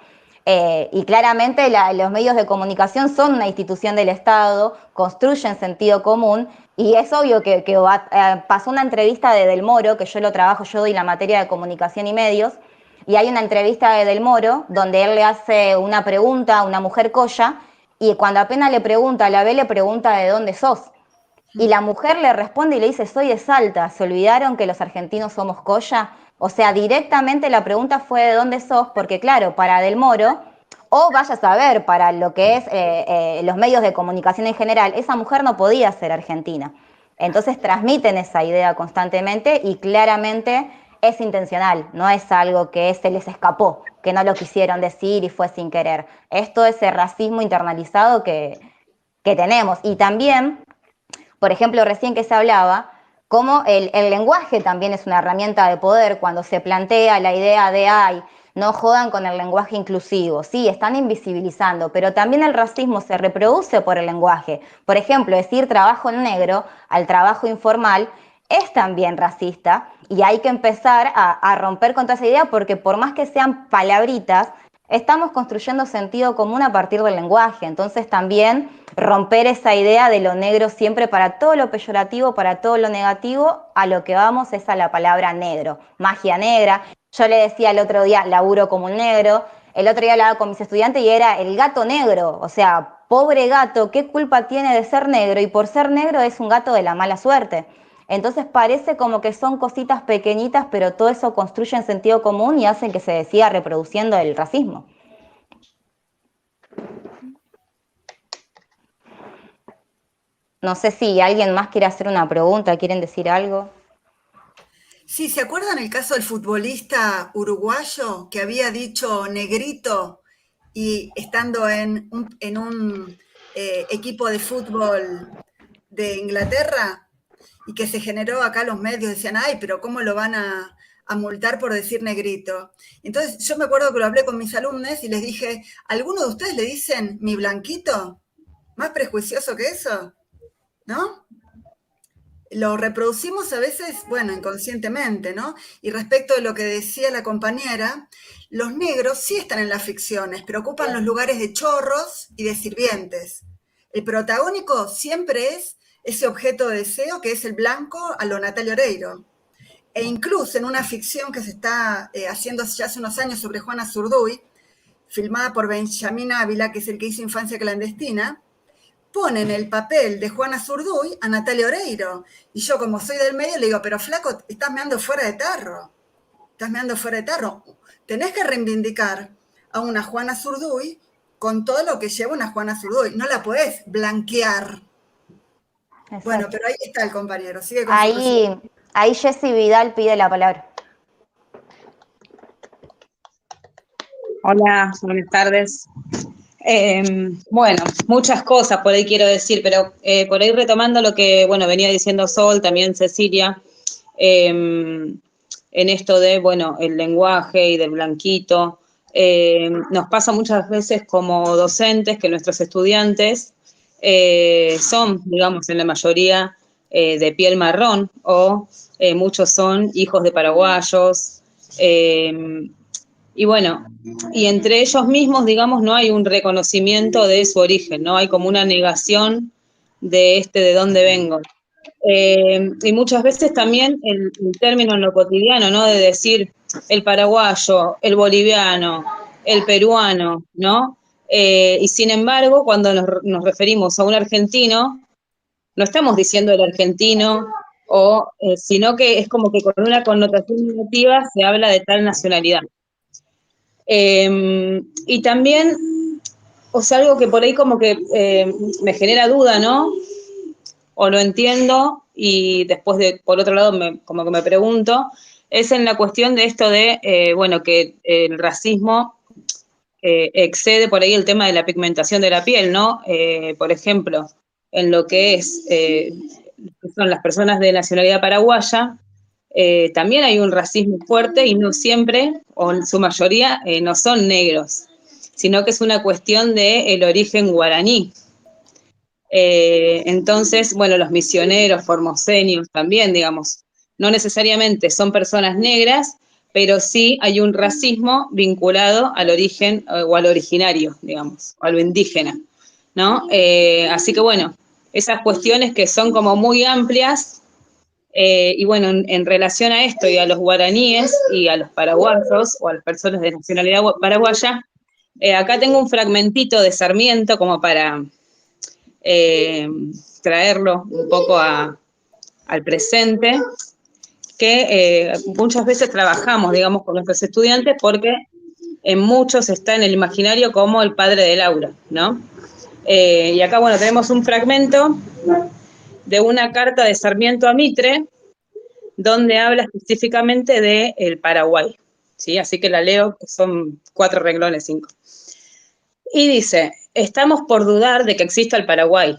Y claramente los medios de comunicación son una institución del Estado, construyen sentido común, y es obvio que pasó una entrevista de Del Moro, que yo lo trabajo, yo doy la materia de comunicación y medios, y hay una entrevista de Del Moro donde él le hace una pregunta a una mujer colla, y cuando apenas le pregunta, la ve, le pregunta de dónde sos. Y la mujer le responde y le dice, soy de Salta, ¿se olvidaron que los argentinos somos colla? O sea, directamente la pregunta fue de dónde sos, porque claro, para Del Moro, o vaya a saber, para lo que es los medios de comunicación en general, esa mujer no podía ser argentina. Entonces transmiten esa idea constantemente y claramente es intencional, no es algo que se les escapó, que no lo quisieron decir y fue sin querer. Esto es el racismo internalizado que tenemos. Y también, por ejemplo, recién que se hablaba, cómo el lenguaje también es una herramienta de poder cuando se plantea la idea de, ay, no jodan con el lenguaje inclusivo. Sí, están invisibilizando, pero también el racismo se reproduce por el lenguaje. Por ejemplo, decir trabajo en negro al trabajo informal es también racista y hay que empezar a romper con toda esa idea porque por más que sean palabritas, estamos construyendo sentido común a partir del lenguaje. Entonces también romper esa idea de lo negro siempre para todo lo peyorativo, para todo lo negativo, a lo que vamos es a la palabra negro, magia negra. Yo le decía el otro día, laburo como un negro, el otro día hablaba con mis estudiantes y era el gato negro, o sea, pobre gato, ¿qué culpa tiene de ser negro? Y por ser negro es un gato de la mala suerte. Entonces parece como que son cositas pequeñitas, pero todo eso construye en sentido común y hacen que se siga reproduciendo el racismo. No sé si alguien más quiere hacer una pregunta, ¿quieren decir algo? Sí, ¿se acuerdan el caso del futbolista uruguayo que había dicho negrito y estando en un equipo de fútbol de Inglaterra y que se generó acá, los medios decían, ay, pero ¿cómo lo van a multar por decir negrito? Entonces yo me acuerdo que lo hablé con mis alumnos y les dije, ¿alguno de ustedes le dicen mi blanquito? ¿Más prejuicioso que eso? ¿No? Lo reproducimos a veces, bueno, inconscientemente, ¿no? Y respecto de lo que decía la compañera, los negros sí están en las ficciones, pero ocupan los lugares de chorros y de sirvientes. El protagónico siempre es ese objeto de deseo que es el blanco a lo Natalia Oreiro. E incluso en una ficción que se está haciendo ya hace unos años sobre Juana Zurduy, filmada por Benjamín Ávila, que es el que hizo Infancia Clandestina, ponen el papel de Juana Zurduy a Natalia Oreiro. Y yo, como soy del medio, le digo, pero flaco, estás meando fuera de tarro. Estás meando fuera de tarro. Tenés que reivindicar a una Juana Zurduy con todo lo que lleva una Juana Zurduy. No la podés blanquear. Exacto. Bueno, pero ahí está el compañero. Sigue con ahí Jessy Vidal pide la palabra. Hola, buenas tardes. Bueno, muchas cosas por ahí quiero decir, pero por ahí retomando lo que, bueno, venía diciendo Sol, también Cecilia, en esto de, bueno, el lenguaje y del blanquito, nos pasa muchas veces como docentes que nuestros estudiantes son, digamos, en la mayoría de piel marrón o muchos son hijos de paraguayos, y bueno, y entre ellos mismos, digamos, no hay un reconocimiento de su origen, ¿no? Hay como una negación de dónde vengo. Y muchas veces también el término en lo cotidiano, ¿no? De decir el paraguayo, el boliviano, el peruano, ¿no? Y sin embargo, cuando nos referimos a un argentino, no estamos diciendo el argentino, sino que es como que con una connotación negativa se habla de tal nacionalidad. Y también, o sea, algo que por ahí como que me genera duda, ¿no? O lo entiendo y después por otro lado, como que me pregunto, es en la cuestión de esto de, bueno, que el racismo excede por ahí el tema de la pigmentación de la piel, ¿no? Por ejemplo, en lo que son las personas de nacionalidad paraguaya, también hay un racismo fuerte y no siempre, o en su mayoría, no son negros, sino que es una cuestión del origen guaraní. Entonces, bueno, los misioneros formoseños también, digamos, no necesariamente son personas negras, pero sí hay un racismo vinculado al origen o al originario, digamos, o a lo indígena, ¿no? Así que bueno, esas cuestiones que son como muy amplias. Y bueno, en relación a esto y a los guaraníes y a los paraguayos o a las personas de nacionalidad paraguaya, acá tengo un fragmentito de Sarmiento como para traerlo un poco al presente, que muchas veces trabajamos, digamos, con nuestros estudiantes porque en muchos está en el imaginario como el padre de Laura, ¿no? Y acá, bueno, tenemos un fragmento de una carta de Sarmiento a Mitre, donde habla específicamente del Paraguay, ¿sí? Así que la leo, son 4 renglones, 5. Y dice, estamos por dudar de que exista el Paraguay,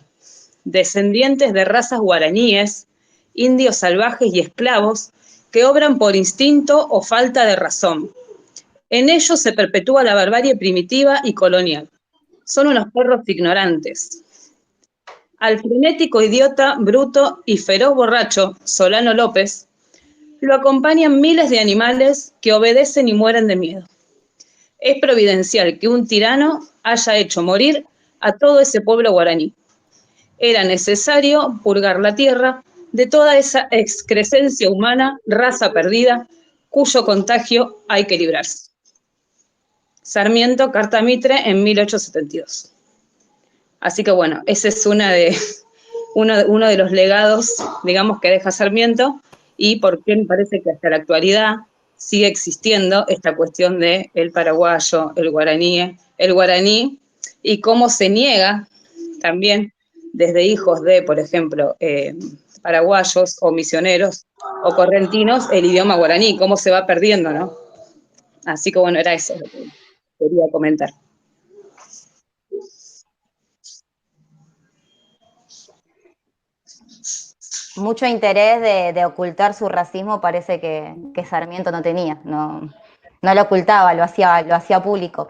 descendientes de razas guaraníes, indios salvajes y esclavos, que obran por instinto o falta de razón. En ellos se perpetúa la barbarie primitiva y colonial. Son unos perros ignorantes. Al frenético idiota, bruto y feroz borracho, Solano López, lo acompañan miles de animales que obedecen y mueren de miedo. Es providencial que un tirano haya hecho morir a todo ese pueblo guaraní. Era necesario purgar la tierra de toda esa excrescencia humana, raza perdida, cuyo contagio hay que librarse. Sarmiento, Carta Mitre, en 1872. Así que bueno, ese es uno de los legados, digamos, que deja Sarmiento, y por qué me parece que hasta la actualidad sigue existiendo esta cuestión de el paraguayo, el guaraní, y cómo se niega también desde hijos de, por ejemplo, paraguayos o misioneros o correntinos, el idioma guaraní, cómo se va perdiendo, ¿no? Así que bueno, era eso lo que quería comentar. mucho interés de ocultar su racismo parece que Sarmiento no tenía, no lo ocultaba, lo hacía público.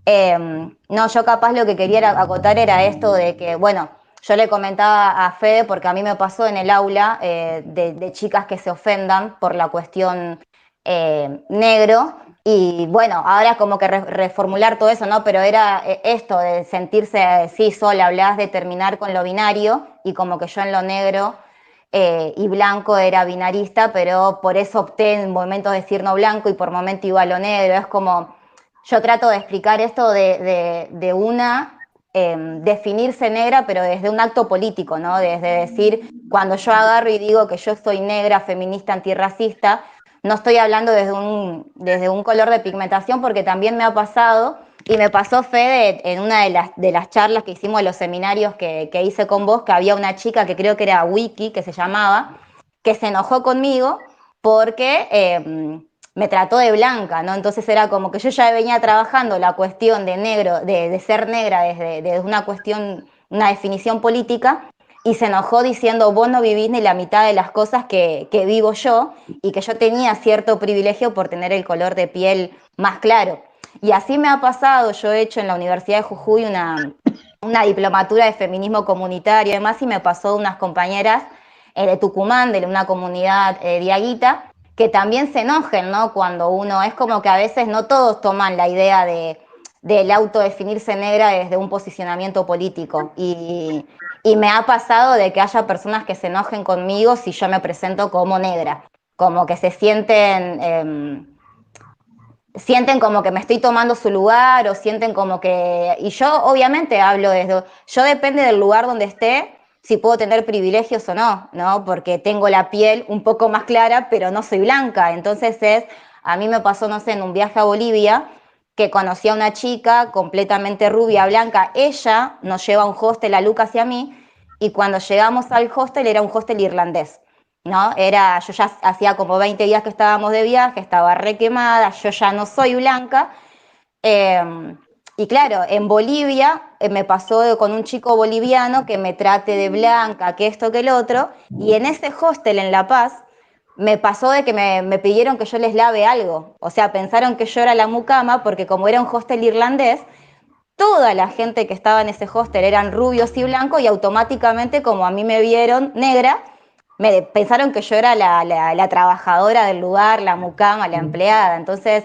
No, yo capaz lo que quería acotar era esto de que, bueno, yo le comentaba a Fede, porque a mí me pasó en el aula de chicas que se ofendan por la cuestión negro, y bueno, ahora como que reformular todo eso, ¿no? Pero era esto de sentirse, sí, sola, hablabas de terminar con lo binario, y como que yo en lo negro y blanco era binarista, pero por eso opté en momentos de decir no blanco y por momento iba a lo negro. Es como, yo trato de explicar esto de una definirse negra, pero desde un acto político, ¿no? Desde decir, cuando yo agarro y digo que yo soy negra, feminista, antirracista, no estoy hablando desde un color de pigmentación, porque también me ha pasado, y me pasó, Fede, en una de las charlas que hicimos, de los seminarios que hice con vos, que había una chica que creo que era Wiki, que se llamaba, que se enojó conmigo porque me trató de blanca, ¿no? Entonces era como que yo ya venía trabajando la cuestión de negro, de ser negra desde una cuestión, una definición política, y se enojó diciendo, vos no vivís ni la mitad de las cosas que vivo yo, y que yo tenía cierto privilegio por tener el color de piel más claro. Y así me ha pasado, yo he hecho en la Universidad de Jujuy una diplomatura de feminismo comunitario y demás, y me pasó de unas compañeras de Tucumán, de una comunidad diaguita, que también se enojen, ¿no? Cuando uno, es como que a veces no todos toman la idea del autodefinirse negra desde un posicionamiento político, y me ha pasado de que haya personas que se enojen conmigo si yo me presento como negra, como que se sienten como que me estoy tomando su lugar, o sienten como que... Y yo obviamente hablo desde... Yo depende del lugar donde esté, si puedo tener privilegios o no, ¿no? Porque tengo la piel un poco más clara, pero no soy blanca. Entonces a mí me pasó, no sé, en un viaje a Bolivia, que conocí a una chica completamente rubia, blanca. Ella nos lleva a un hostel, a Lucas y a mí, y cuando llegamos al hostel era un hostel irlandés, ¿no? Yo ya hacía como 20 días que estábamos de viaje, estaba re quemada, yo ya no soy blanca. Y claro, en Bolivia me pasó con un chico boliviano que me trate de blanca, que esto, que el otro, y en ese hostel en La Paz me pasó de que me pidieron que yo les lave algo. O sea, pensaron que yo era la mucama, porque como era un hostel irlandés, toda la gente que estaba en ese hostel eran rubios y blancos, y automáticamente, como a mí me vieron negra, pensaron que yo era la trabajadora del lugar, la mucama, la empleada. Entonces,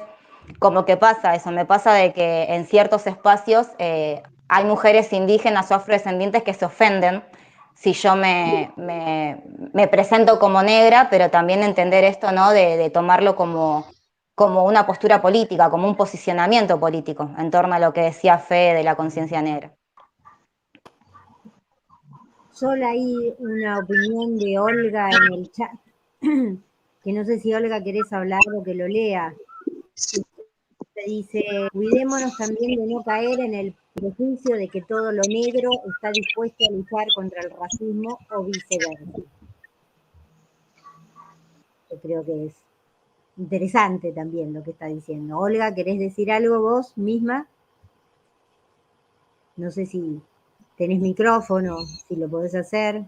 como que pasa eso, me pasa de que en ciertos espacios hay mujeres indígenas o afrodescendientes que se ofenden si yo me presento como negra, pero también entender esto, ¿no? De tomarlo como una postura política, como un posicionamiento político en torno a lo que decía Fe de la conciencia negra. Yo leí una opinión de Olga en el chat, que no sé si Olga querés hablar o que lo lea. Dice, cuidémonos también de no caer en el prejuicio de que todo lo negro está dispuesto a luchar contra el racismo o viceversa. Yo creo que es interesante también lo que está diciendo. Olga, ¿querés decir algo vos misma? No sé si tenés micrófono, si lo podés hacer.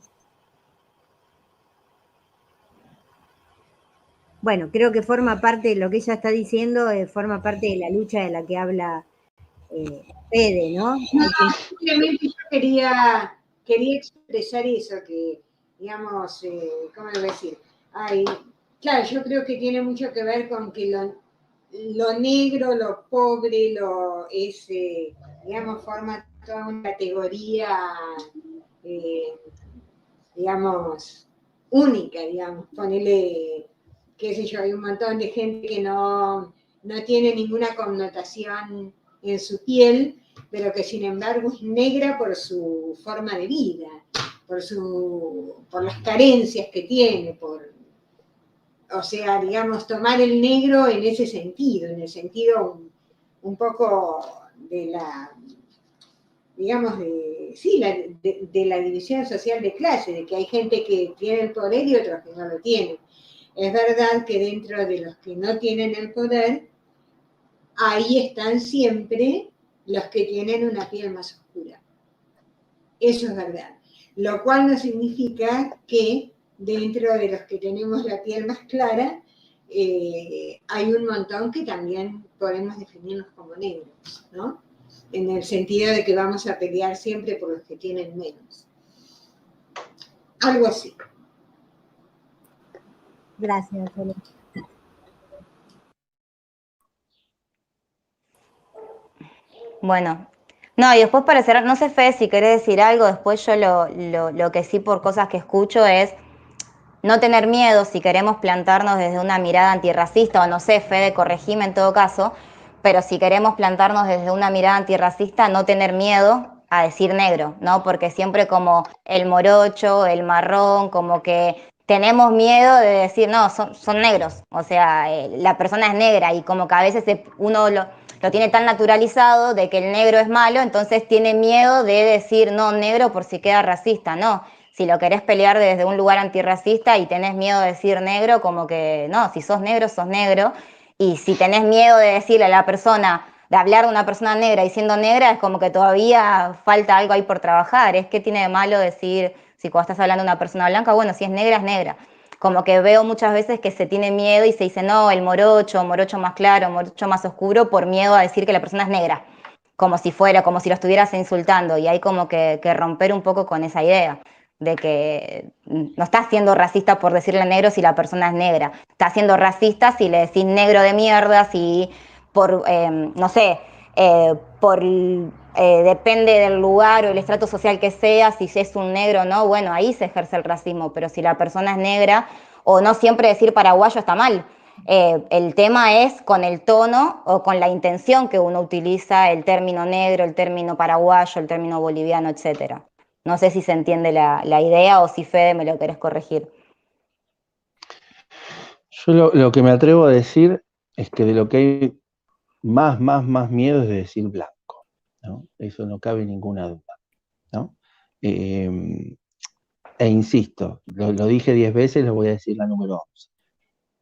Bueno, creo que forma parte de lo que ella está diciendo, forma parte de la lucha de la que habla Fede, ¿no? No, obviamente yo quería expresar eso, que, digamos, ¿cómo lo voy a decir? Claro, yo creo que tiene mucho que ver con que lo negro, lo pobre, digamos, forma toda una categoría, digamos, única, digamos, ponele, qué sé yo, hay un montón de gente que no tiene ninguna connotación en su piel, pero que sin embargo es negra por su forma de vida, por las carencias que tiene, o sea, digamos, tomar el negro en ese sentido, en el sentido un poco de la, digamos, de la división social de clase, de que hay gente que tiene el poder y otros que no lo tienen. Es verdad que dentro de los que no tienen el poder, ahí están siempre los que tienen una piel más oscura. Eso es verdad. Lo cual no significa que dentro de los que tenemos la piel más clara, hay un montón que también podemos definirnos como negros, ¿no? En el sentido de que vamos a pelear siempre por los que tienen menos. Algo así. Gracias, Sole. Bueno, no, y después para cerrar, no sé, Fede, si querés decir algo, después yo lo que sí por cosas que escucho es no tener miedo si queremos plantarnos desde una mirada antirracista, o no sé, Fede, corregime en todo caso, pero si queremos plantarnos desde una mirada antirracista, no tener miedo a decir negro, ¿no? Porque siempre como el morocho, el marrón, como que tenemos miedo de decir, no, son negros, o sea, la persona es negra, y como que a veces uno lo tiene tan naturalizado de que el negro es malo, entonces tiene miedo de decir no negro por si queda racista, no. Si lo querés pelear desde un lugar antirracista y tenés miedo de decir negro, como que no, si sos negro, sos negro. Y si tenés miedo de decirle a la persona, de hablar de una persona negra y siendo negra, es como que todavía falta algo ahí por trabajar. Es que tiene de malo decir, si cuando estás hablando de una persona blanca, bueno, si es negra, es negra. Como que veo muchas veces que se tiene miedo y se dice, no, el morocho más claro, morocho más oscuro, por miedo a decir que la persona es negra. Como si fuera, como si lo estuvieras insultando. Y hay como que romper un poco con esa idea de que no estás siendo racista por decirle negro si la persona es negra. Estás siendo racista si le decís negro de mierda, si por, no sé, depende del lugar o el estrato social que sea, si es un negro o no, bueno, ahí se ejerce el racismo, pero si la persona es negra, o no siempre decir paraguayo está mal. El tema es con el tono o con la intención que uno utiliza el término negro, el término paraguayo, el término boliviano, etcétera. No sé si se entiende la idea o si, Fede, me lo querés corregir. Yo lo que me atrevo a decir es que de lo que hay más miedo es de decir blanco, ¿no? Eso no cabe ninguna duda, ¿no? E insisto, lo dije 10 veces, lo voy a decir la número 11.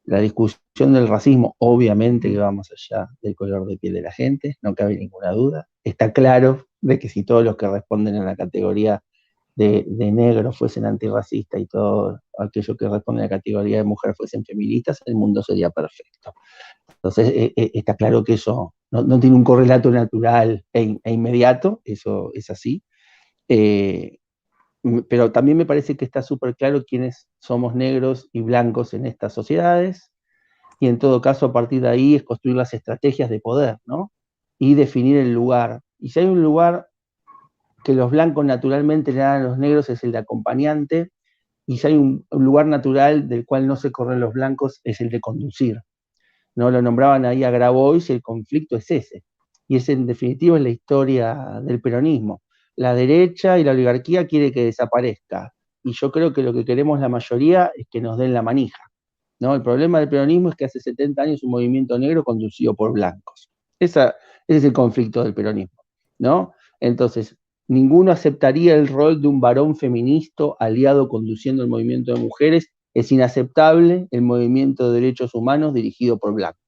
La discusión del racismo, obviamente que va más allá del color de piel de la gente, no cabe ninguna duda. Está claro de que si todos los que responden a la categoría de negro fuesen antirracistas y todos aquellos que responden a la categoría de mujer fuesen feministas, el mundo sería perfecto. Entonces, está claro que eso no tiene un correlato natural e inmediato, eso es así. Pero también me parece que está súper claro quiénes somos negros y blancos en estas sociedades, y en todo caso, a partir de ahí es construir las estrategias de poder, ¿no? Y definir el lugar. Y si hay un lugar que los blancos naturalmente le dan a los negros, es el de acompañante, y si hay un lugar natural del cual no se corren los blancos, es el de conducir. ¿No? Lo nombraban ahí a Grabois y el conflicto es ese. Y ese, en definitiva, es la historia del peronismo. La derecha y la oligarquía quiere que desaparezca. Y yo creo que lo que queremos la mayoría es que nos den la manija, ¿no? El problema del peronismo es que hace 70 años un movimiento negro conducido por blancos. Ese es el conflicto del peronismo, ¿no? Entonces, ninguno aceptaría el rol de un varón feminista aliado conduciendo el movimiento de mujeres. Es inaceptable el movimiento de derechos humanos dirigido por blancos.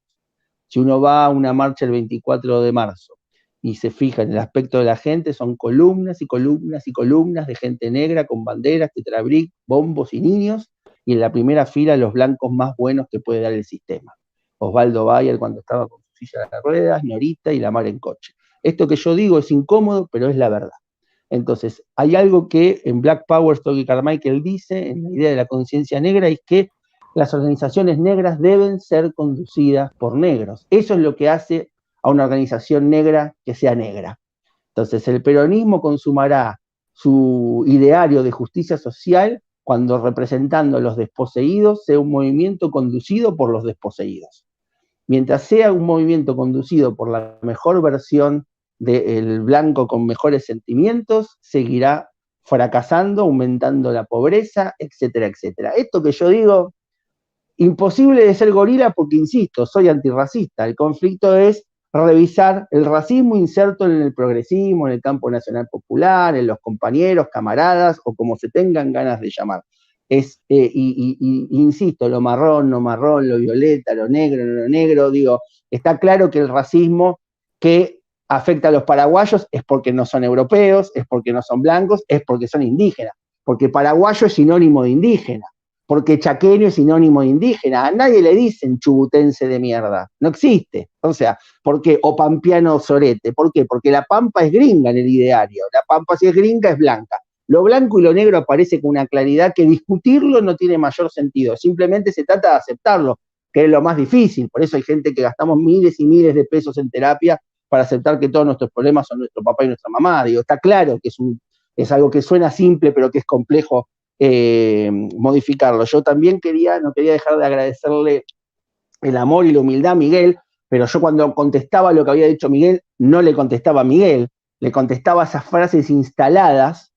Si uno va a una marcha el 24 de marzo y se fija en el aspecto de la gente, son columnas y columnas y columnas de gente negra con banderas, tetrabric, bombos y niños, y en la primera fila los blancos más buenos que puede dar el sistema. Osvaldo Bayer cuando estaba con su silla de ruedas, Norita y la mar en coche. Esto que yo digo es incómodo, pero es la verdad. Entonces, hay algo que en Black Power, Stokely Carmichael dice, en la idea de la conciencia negra, es que las organizaciones negras deben ser conducidas por negros. Eso es lo que hace a una organización negra que sea negra. Entonces, el peronismo consumará su ideario de justicia social cuando, representando a los desposeídos, sea un movimiento conducido por los desposeídos. Mientras sea un movimiento conducido por la mejor versión del blanco con mejores sentimientos, seguirá fracasando, aumentando la pobreza, etcétera, etcétera. Esto que yo digo, imposible de ser gorila porque, insisto, soy antirracista. El conflicto es revisar el racismo inserto en el progresismo, en el campo nacional popular, en los compañeros, camaradas, o como se tengan ganas de llamar. Insisto, lo marrón, no marrón, lo violeta, lo negro, no lo negro, digo, está claro que el racismo que afecta a los paraguayos es porque no son europeos, es porque no son blancos, es porque son indígenas, porque paraguayo es sinónimo de indígena. porque chaqueño es sinónimo de indígena. A nadie le dicen chubutense de mierda. No existe. O sea, ¿por qué? O pampeano sorete. ¿Por qué? Porque la pampa es gringa en el ideario. La pampa, si es gringa, es blanca. Lo blanco y lo negro aparece con una claridad que discutirlo no tiene mayor sentido. Simplemente se trata de aceptarlo, que es lo más difícil. Por eso hay gente que gastamos miles y miles de pesos en terapia para aceptar que todos nuestros problemas son nuestro papá y nuestra mamá. Digo, está claro que es algo que suena simple, pero que es complejo modificarlo. Yo también no quería dejar de agradecerle el amor y la humildad a Miguel, pero yo cuando contestaba lo que había dicho Miguel, no le contestaba a Miguel, le contestaba esas frases instaladas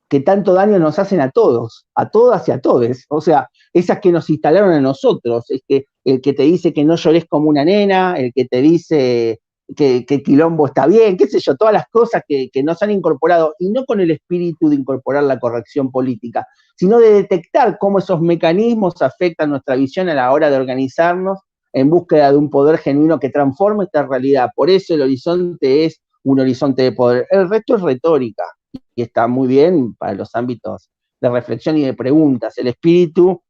que tanto daño nos hacen a todos, a todas y a todes. O sea, esas que nos instalaron a nosotros, es que el que te dice que no llores como una nena, el que te dice que quilombo está bien, qué sé yo, todas las cosas que nos han incorporado, y no con el espíritu de incorporar la corrección política, sino de detectar cómo esos mecanismos afectan nuestra visión a la hora de organizarnos en búsqueda de un poder genuino que transforme esta realidad. Por eso el horizonte es un horizonte de poder. El resto es retórica, y está muy bien para los ámbitos de reflexión y de preguntas. El espíritu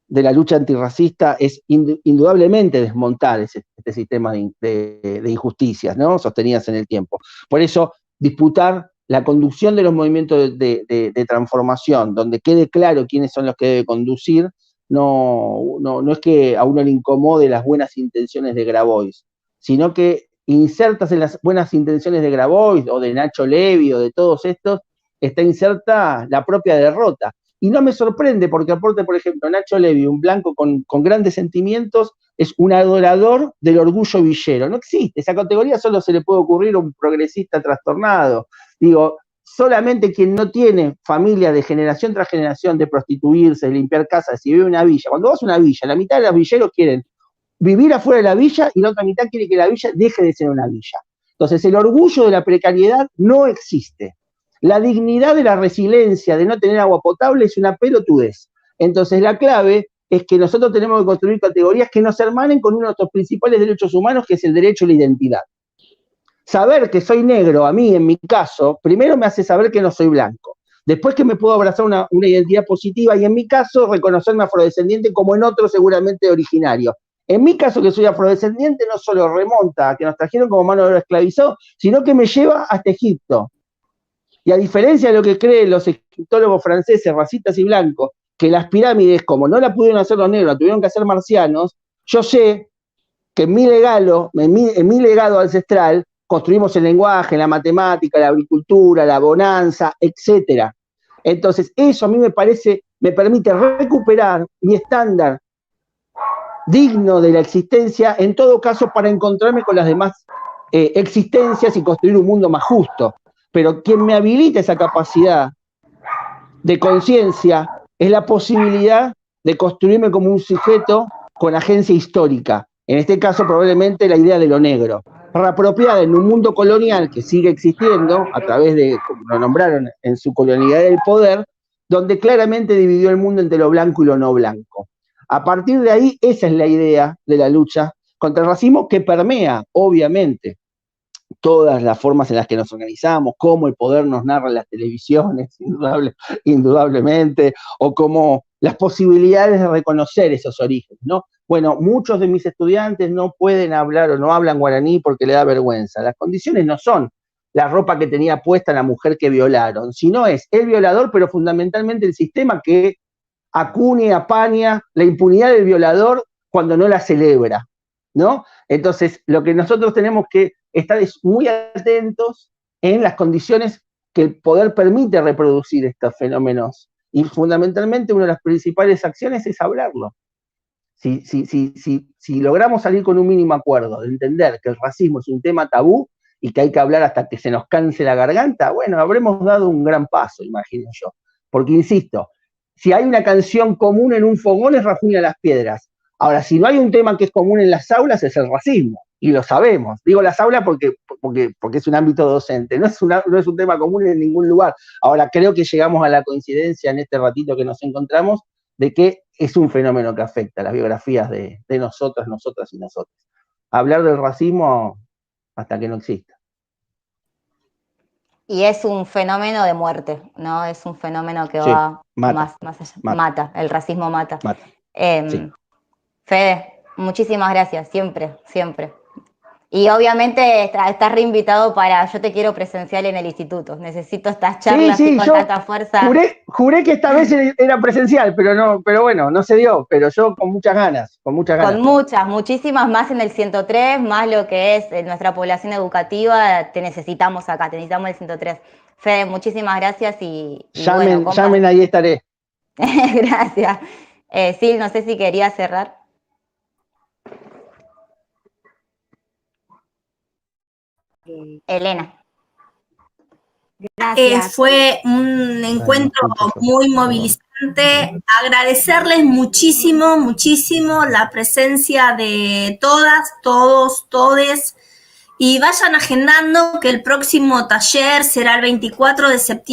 de la lucha antirracista es indudablemente desmontar este sistema de injusticias, ¿no?, sostenidas en el tiempo. Por eso, disputar la conducción de los movimientos de transformación, donde quede claro quiénes son los que debe conducir, no es que a uno le incomode las buenas intenciones de Grabois, sino que insertas en las buenas intenciones de Grabois, o de Nacho Levi, o de todos estos, está inserta la propia derrota. Y no me sorprende, porque aporte, por ejemplo, Nacho Levi, un blanco con grandes sentimientos, es un adorador del orgullo villero. No existe, esa categoría solo se le puede ocurrir a un progresista trastornado. Digo, solamente quien no tiene familia de generación tras generación de prostituirse, de limpiar casas, si vive en una villa. Cuando vas a una villa, la mitad de los villeros quieren vivir afuera de la villa y la otra mitad quiere que la villa deje de ser una villa. Entonces, el orgullo de la precariedad no existe. La dignidad de la resiliencia de no tener agua potable es una pelotudez. Entonces, la clave es que nosotros tenemos que construir categorías que nos hermanen con uno de nuestros principales derechos humanos, que es el derecho a la identidad. Saber que soy negro, a mí, en mi caso, primero me hace saber que no soy blanco. Después que me puedo abrazar una identidad positiva, y en mi caso, reconocerme afrodescendiente como en otro seguramente originario. En mi caso, que soy afrodescendiente, no solo remonta a que nos trajeron como mano de obra esclavizado, sino que me lleva hasta Egipto. Y a diferencia de lo que creen los egiptólogos franceses, racistas y blancos, que las pirámides, como no la pudieron hacer los negros, la tuvieron que hacer marcianos, yo sé que en mi legado ancestral construimos el lenguaje, la matemática, la agricultura, la bonanza, etc. Entonces, eso a mí me permite recuperar mi estándar digno de la existencia, en todo caso, para encontrarme con las demás existencias y construir un mundo más justo. Pero quien me habilita esa capacidad de conciencia es la posibilidad de construirme como un sujeto con agencia histórica. En este caso, probablemente la idea de lo negro, reapropiada en un mundo colonial que sigue existiendo, a través de, como lo nombraron, en su colonialidad del poder, donde claramente dividió el mundo entre lo blanco y lo no blanco. A partir de ahí, esa es la idea de la lucha contra el racismo, que permea, obviamente, todas las formas en las que nos organizamos, cómo el poder nos narra en las televisiones, indudablemente, o cómo las posibilidades de reconocer esos orígenes, ¿no? Bueno, muchos de mis estudiantes no pueden hablar o no hablan guaraní porque le da vergüenza. Las condiciones no son la ropa que tenía puesta la mujer que violaron, sino es el violador, pero fundamentalmente el sistema que acuña, apaña la impunidad del violador cuando no la celebra, ¿no? Entonces, lo que nosotros tenemos que estar es muy atentos en las condiciones que el poder permite reproducir estos fenómenos. Y fundamentalmente una de las principales acciones es hablarlo. Si logramos salir con un mínimo acuerdo de entender que el racismo es un tema tabú y que hay que hablar hasta que se nos canse la garganta, bueno, habremos dado un gran paso, imagino yo. Porque, insisto, si hay una canción común en un fogón es Rajuña las Piedras. Ahora, si no hay un tema que es común en las aulas, es el racismo, y lo sabemos. Digo las aulas porque es un ámbito docente, no es un tema común en ningún lugar. Ahora, creo que llegamos a la coincidencia en este ratito que nos encontramos de que es un fenómeno que afecta las biografías de nosotras, nosotras y nosotros. Hablar del racismo hasta que no exista. Y es un fenómeno de muerte, ¿no? Es un fenómeno que va más allá. Mata, el racismo mata. Sí. Fede, muchísimas gracias, siempre, siempre. Y obviamente estás reinvitado para Yo Te Quiero presencial en el instituto. Necesito estas charlas sí, con yo tanta fuerza. Juré que esta vez era presencial, pero bueno, no se dio, pero yo con muchas ganas. Con muchísimas más en el 103, más lo que es nuestra población educativa, te necesitamos acá, te necesitamos el 103. Fede, muchísimas gracias y llamen, ahí estaré. Gracias. Sil, no sé si quería cerrar. Elena. Gracias. Fue un encuentro muy movilizante. Agradecerles muchísimo, muchísimo la presencia de todas, todos, todes. Y vayan agendando que el próximo taller será el 24 de septiembre.